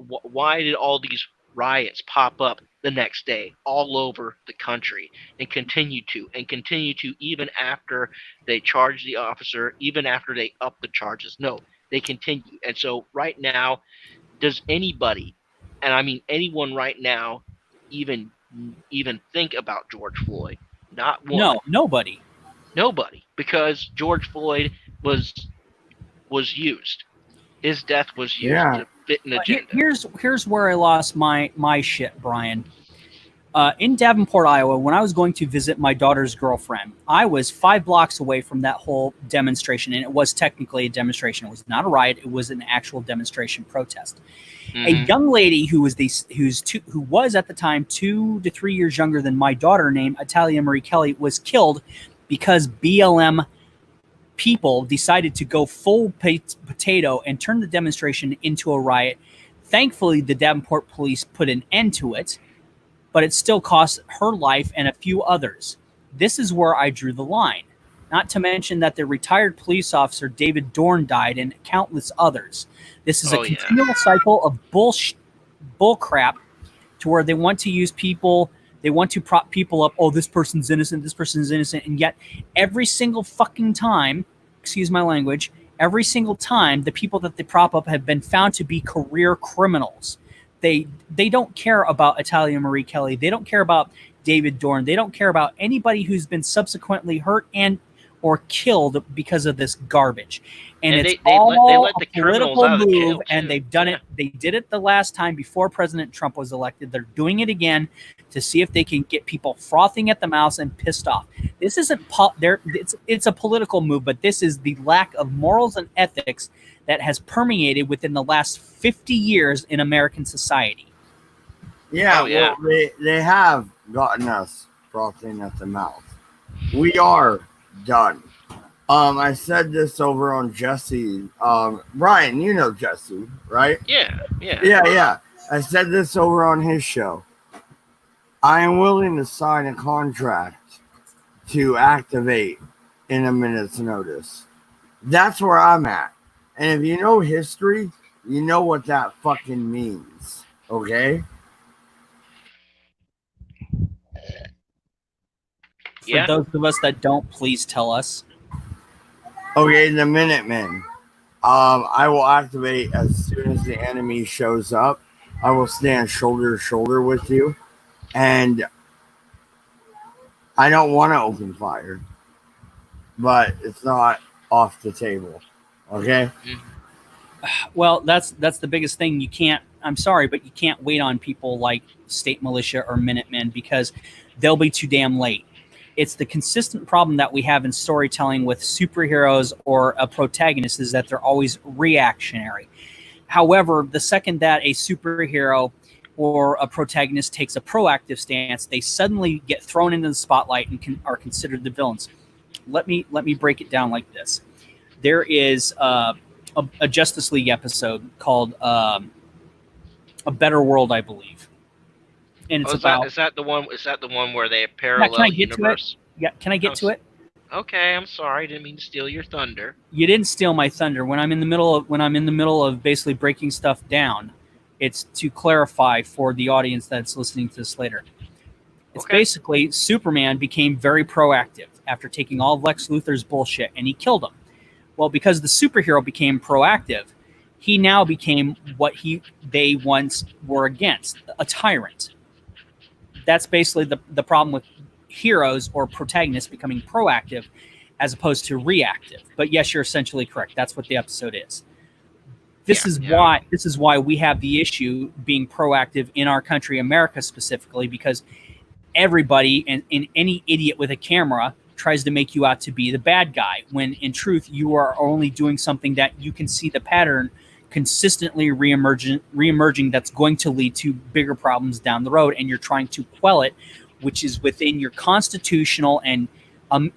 Why did all these riots pop up the next day all over the country and continue to even after they charge the officer, even after they up the charges? No, they continue. And so right now, does anybody, and I mean anyone right now, even think about George Floyd? Not one. No, nobody. Nobody, because George Floyd was used. His death was used to fit an agenda. Here's where I lost my shit, Brian. In Davenport, Iowa, when I was going to visit my daughter's girlfriend, I was 5 blocks away from that whole demonstration, and it was technically a demonstration. It was not a riot; it was an actual demonstration protest. Mm-hmm. A young lady who was at the time 2 to 3 years younger than my daughter, named Italia Marie Kelly, was killed because BLM people decided to go full potato and turn the demonstration into a riot. Thankfully, the Davenport police put an end to it, but it still cost her life and a few others. This is where I drew the line. Not to mention that the retired police officer David Dorn died and countless others. This is a continual cycle of bull crap to where they want to use people, they want to prop people up, oh, this person's innocent, and yet every single fucking time, excuse my language, every single time the people that they prop up have been found to be career criminals. They don't care about Italia Marie Kelly. They don't care about David Dorn. They don't care about anybody who's been subsequently hurt and or killed because of this garbage. And it's all a political move, and they've done it. They did it the last time before President Trump was elected. They're doing it again to see if they can get people frothing at the mouth and pissed off. This isn't it's a political move, but this is the lack of morals and ethics that has permeated within the last 50 years in American society. Yeah, well, they have gotten us frothing at the mouth. We are done. I said this over on Jesse. Brian, you know Jesse, right? Yeah. I said this over on his show. I am willing to sign a contract to activate in a minute's notice. That's where I'm at. And if you know history, you know what that fucking means. Okay? For those of us that don't, please tell us. Okay, the Minutemen. I will activate as soon as the enemy shows up. I will stand shoulder to shoulder with you. And I don't want to open fire. But it's not off the table. Okay? Well, that's the biggest thing. You can't, I'm sorry, but you can't wait on people like state militia or Minutemen because they'll be too damn late. It's the consistent problem that we have in storytelling with superheroes or a protagonist is that they're always reactionary. However, the second that a superhero or a protagonist takes a proactive stance, they suddenly get thrown into the spotlight and are considered the villains. Let me break it down like this. There is a Justice League episode called A Better World, I believe. And it's is that the one where they have parallel universe? Can I get to it? Okay, I'm sorry, I didn't mean to steal your thunder. You didn't steal my thunder. When I'm in the middle of basically breaking stuff down, it's to clarify for the audience that's listening to this later. It's basically Superman became very proactive after taking all of Lex Luthor's bullshit and he killed him. Well, because the superhero became proactive, he now became what they once were against, a tyrant. That's basically the problem with heroes or protagonists becoming proactive as opposed to reactive. But yes, you're essentially correct. That's what the episode is. This is why we have the issue being proactive in our country, America specifically, because everybody and any idiot with a camera tries to make you out to be the bad guy, when in truth you are only doing something that you can see the pattern consistently reemerging that's going to lead to bigger problems down the road, and you're trying to quell it, which is within your constitutional and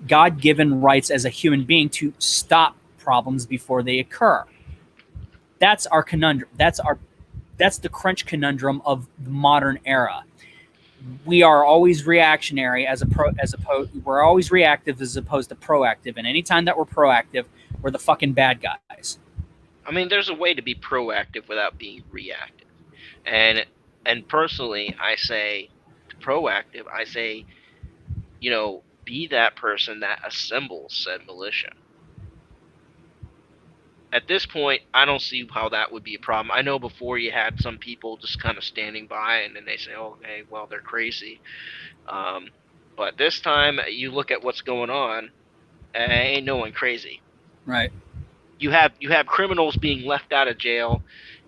God-given rights as a human being to stop problems before they occur. That's our conundrum. That's the crunch conundrum of the modern era. we are always reactionary we're always reactive as opposed to proactive. And anytime that we're proactive, we're the fucking bad guys. I mean, there's a way to be proactive without being reactive. And personally, I say proactive. I say, be that person that assembles said militia. At this point, I don't see how that would be a problem. I know before you had some people just kind of standing by, and then they say, "Okay, well, they're crazy." But this time, you look at what's going on, ain't no one crazy. Right. You have criminals being left out of jail,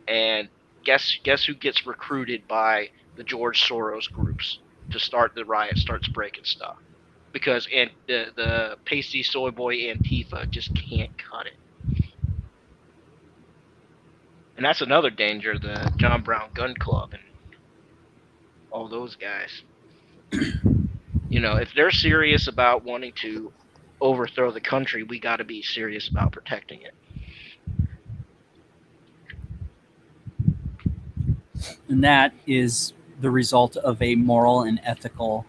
and guess who gets recruited by the George Soros groups to start the riot, starts breaking stuff, because the pasty soy boy Antifa just can't cut it. And that's another danger, the John Brown Gun Club and all those guys. If they're serious about wanting to overthrow the country, we got to be serious about protecting it. And that is the result of a moral and ethical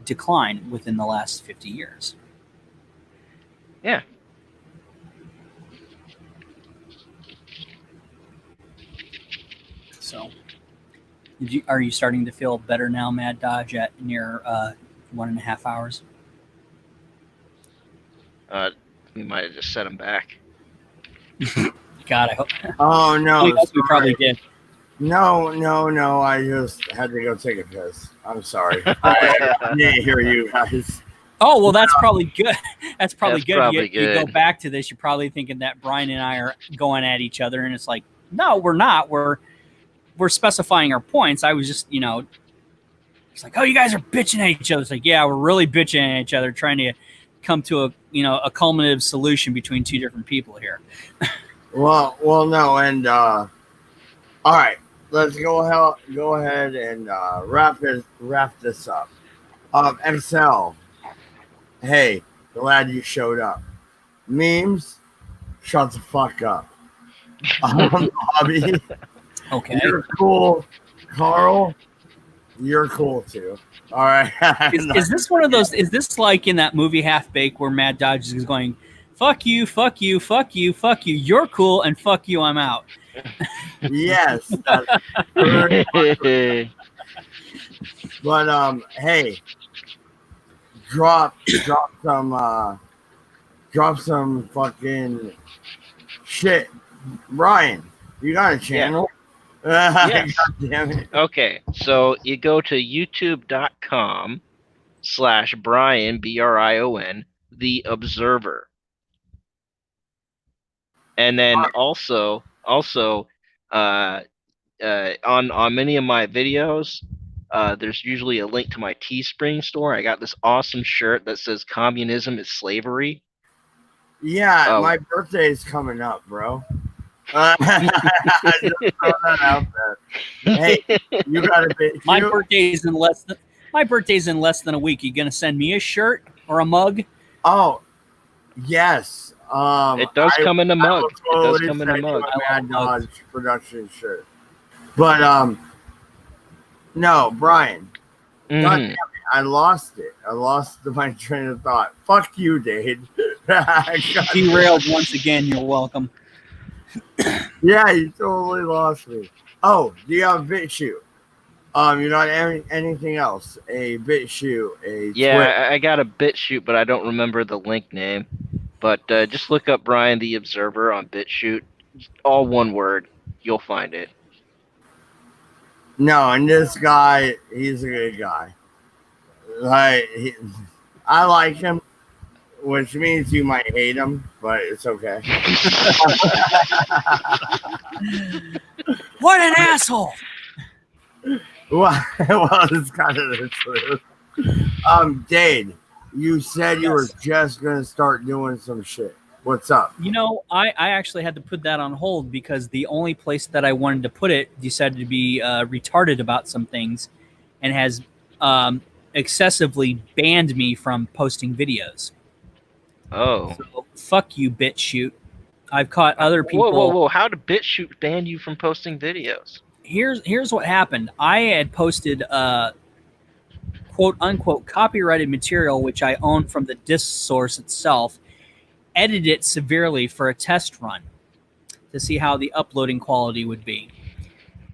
decline within the last 50 years. Yeah. So, are you starting to feel better now, Mad Dodge, at near 1.5 hours? We might have just set him back. God, I hope. Oh no, we probably did. No. I just had to go take a piss. I'm sorry. I didn't hear you guys. Oh well, that's probably good. That's probably good. Probably You go back to this, you're probably thinking that Brian and I are going at each other, and it's like, no, we're not. We're specifying our points. I was just, it's like, oh, you guys are bitching at each other. It's like, yeah, we're really bitching at each other, trying to come to a culminative solution between two different people here. Well, no, and all right, let's go ahead and wrap this up. XL, hey, glad you showed up. Memes, shut the fuck up. Bobby, Okay, you're cool. Carl, you're cool too. All right. is this one of those? Is this like in that movie Half Baked where Mad Dodge is going, fuck you, fuck you, fuck you, fuck you, you're cool, and fuck you, I'm out. Yes. But hey, drop some fucking shit. Brian, you got a channel? Yes. God damn it. Okay, so you go to youtube.com/Brian, BRION, The Observer. And then also on many of my videos, there's usually a link to my Teespring store. I got this awesome shirt that says "Communism is Slavery." Yeah, my birthday's coming up, bro. Just throw that out there. Hey, you got a bit. My birthday's in less than a week. You gonna send me a shirt or a mug? Oh, yes. It does come in a mug. It does come in a mug. Mad Dodge production shirt. But no, Brian. God damn it, I lost it. I lost my train of thought. Fuck you, Dade. Derailed once again. You're welcome. Yeah, you totally lost me. Oh, do you have BitChute? You got anything else? A BitChute, Yeah, I got a BitChute, but I don't remember the link name. But just look up Brian the Observer on BitChute. All one word. You'll find it. No, and this guy, he's a good guy. I like him, which means you might hate him, but it's okay. What an asshole! Well, it's kind of the truth. Dade, you said you were just gonna start doing some shit. What's up? I actually had to put that on hold because the only place that I wanted to put it decided to be retarded about some things and has excessively banned me from posting videos. Oh. So, fuck you, BitChute. I've caught other people. Whoa. How did BitChute ban you from posting videos? Here's what happened. I had posted quote unquote copyrighted material, which I own from the disk source itself, edit it severely for a test run to see how the uploading quality would be.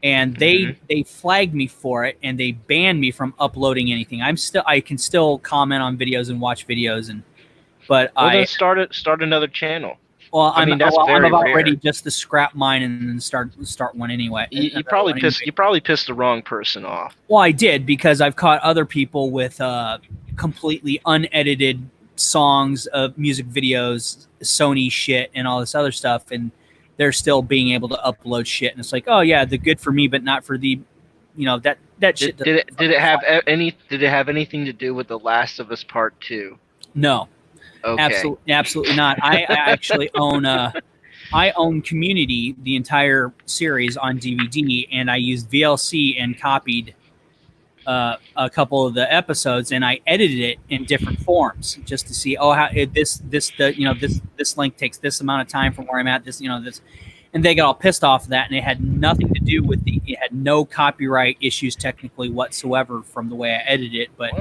And they flagged me for it, and they banned me from uploading anything. I can still comment on videos and watch videos, but then start another channel. Well, I mean, that's I'm very about rare. ready just to scrap mine and then start one anyway. You probably pissed the wrong person off. Well, I did, because I've caught other people with completely unedited songs of music videos, Sony shit, and all this other stuff, and they're still being able to upload shit. And it's like, oh yeah, the good for me, but not for the, that shit. Did it have anything to do with The Last of Us Part 2? No. Okay. Absolutely not. I actually own Community, the entire series, on DVD, and I used VLC and copied a couple of the episodes, and I edited it in different forms just to see how this link takes this amount of time from where I'm at, this, and they got all pissed off of that, and it had nothing to do with it had no copyright issues technically whatsoever from the way I edited it, but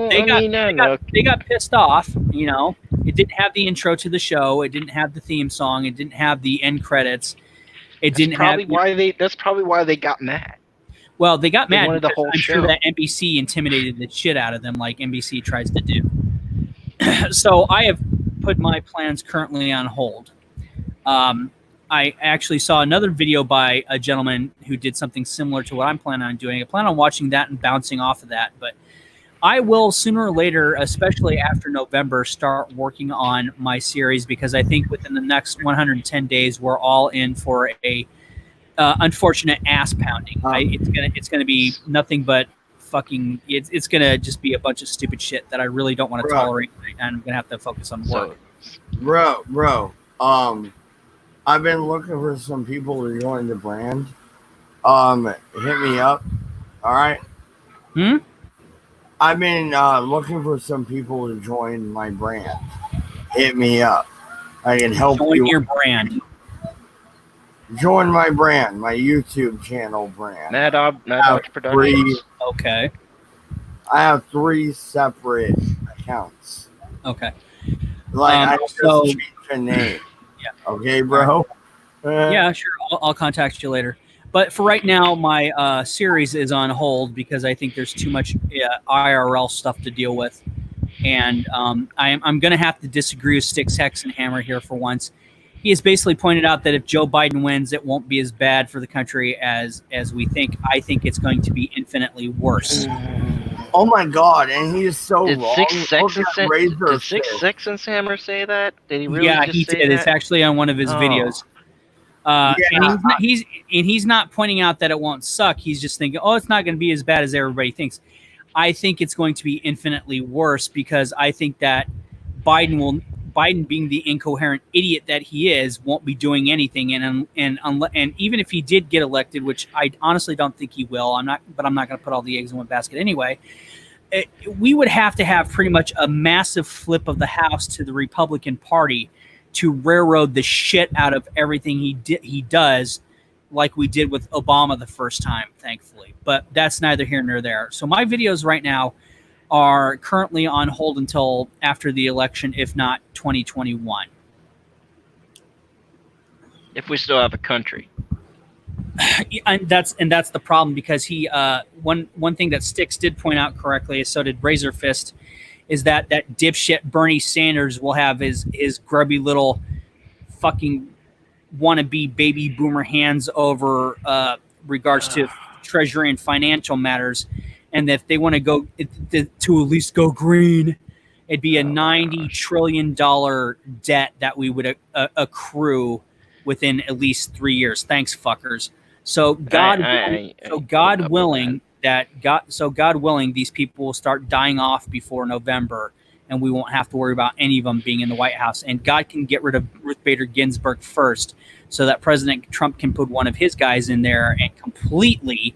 they got pissed off. It didn't have the intro to the show, it didn't have the theme song, it didn't have the end credits, that's probably why they got mad. Well, they got mad because I'm sure that NBC intimidated the shit out of them, like NBC tries to do. So I have put my plans currently on hold. I actually saw another video by a gentleman who did something similar to what I'm planning on doing. I plan on watching that and bouncing off of that, but I will sooner or later, especially after November, start working on my series, because I think within the next 110 days, we're all in for a unfortunate ass pounding. It's gonna be nothing but fucking. It's gonna just be a bunch of stupid shit that I really don't want to tolerate, and I'm gonna have to focus on work. Bro. I've been looking for some people to join the brand. Hit me up. All right. I've been looking for some people to join my brand. Hit me up. I can help you. Join your brand. Join my brand, my YouTube channel brand. Mad Dog Productions. Okay. I have 3 separate accounts. Okay. I just changed the name. Yeah. Okay, bro. Yeah, sure. I'll contact you later. But for right now, my series is on hold because I think there's too much IRL stuff to deal with, and I'm going to have to disagree with Sticks, Hex, and Hammer here for once. He has basically pointed out that if Joe Biden wins, it won't be as bad for the country as we think. I think it's going to be infinitely worse. Oh my God! And he is so did wrong. Did 6 Six and Hammer say that? Did he really? Yeah, just he say did. that? It's actually on one of his videos. And he's not pointing out that it won't suck. He's just thinking, oh, it's not going to be as bad as everybody thinks. I think it's going to be infinitely worse because I think that Biden, being the incoherent idiot that he is, won't be doing anything. And even if he did get elected, which I honestly don't think he will, I'm not going to put all the eggs in one basket anyway. We would have to have pretty much a massive flip of the House to the Republican Party to railroad the shit out of everything he does, like we did with Obama the first time, thankfully. But that's neither here nor there. So my videos right now are currently on hold until after the election, if not 2021. If we still have a country. And that's the problem, because he one thing that Sticks did point out correctly, so did Razor Fist, is that dipshit Bernie Sanders will have his grubby little fucking wannabe baby boomer hands over regards to treasury and financial matters, and if they want to go to at least go green, it'd be a $90 trillion debt that we would accrue within at least 3 years. Thanks, fuckers. So God willing, these people will start dying off before November, and we won't have to worry about any of them being in the White House. And God can get rid of Ruth Bader Ginsburg first, so that President Trump can put one of his guys in there and completely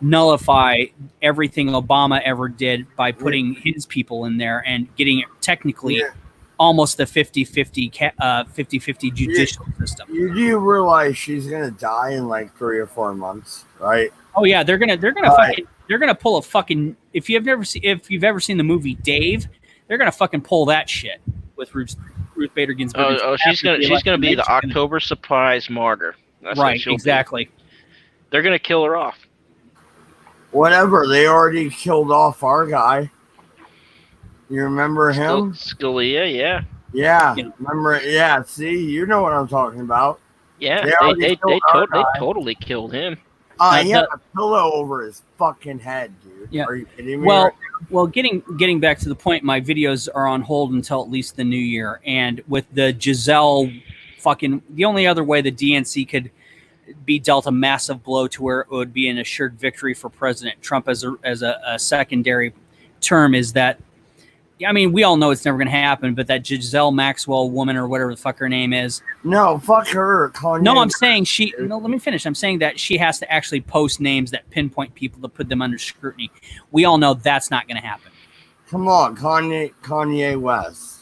nullify everything Obama ever did by putting his people in there and getting it technically almost a 50-50 judicial system. You realize she's gonna die in like 3 or 4 months, right? Oh yeah, they're gonna pull a fucking if you've ever seen the movie Dave, they're gonna fucking pull that shit with Ruth Bader Ginsburg. She's gonna be the October surprise martyr. That's right, what she'll exactly. Be. They're gonna kill her off. Whatever. They already killed off our guy. You remember him? Scalia, yeah. Yeah. Remember? Yeah. See, you know what I'm talking about. Yeah, they totally killed him. He had a pillow over his fucking head, dude. Yeah. Are you kidding me? Well, getting back to the point, my videos are on hold until at least the new year. And with the Giselle the only other way the DNC could be dealt a massive blow to where it would be an assured victory for President Trump as a secondary term is that, I mean, we all know it's never going to happen, but that Giselle Maxwell woman or whatever the fuck her name is. No, fuck her. Kanye. No, I'm saying let me finish. I'm saying that she has to actually post names that pinpoint people to put them under scrutiny. We all know that's not going to happen. Come on, Kanye West.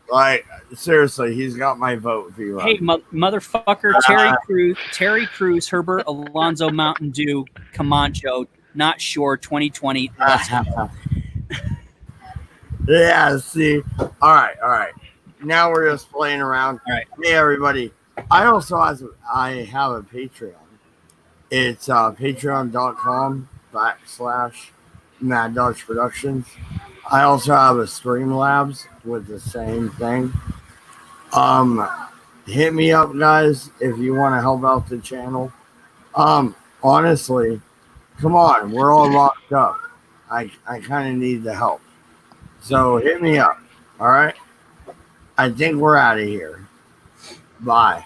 Like, seriously, he's got my vote if you Hey, motherfucker, Terry Crews, Herbert Alonzo Mountain Dew, Camacho, not sure, 2020. Let's go. Yeah, see. All right. Now we're just playing around. All right. Hey, everybody. I have a Patreon. It's patreon.com/Mad Dodge Productions. I also have a Streamlabs with the same thing. Hit me up, guys, if you want to help out the channel. Honestly, come on, we're all locked up. I kind of need the help. So hit me up. All right. I think we're out of here. Bye.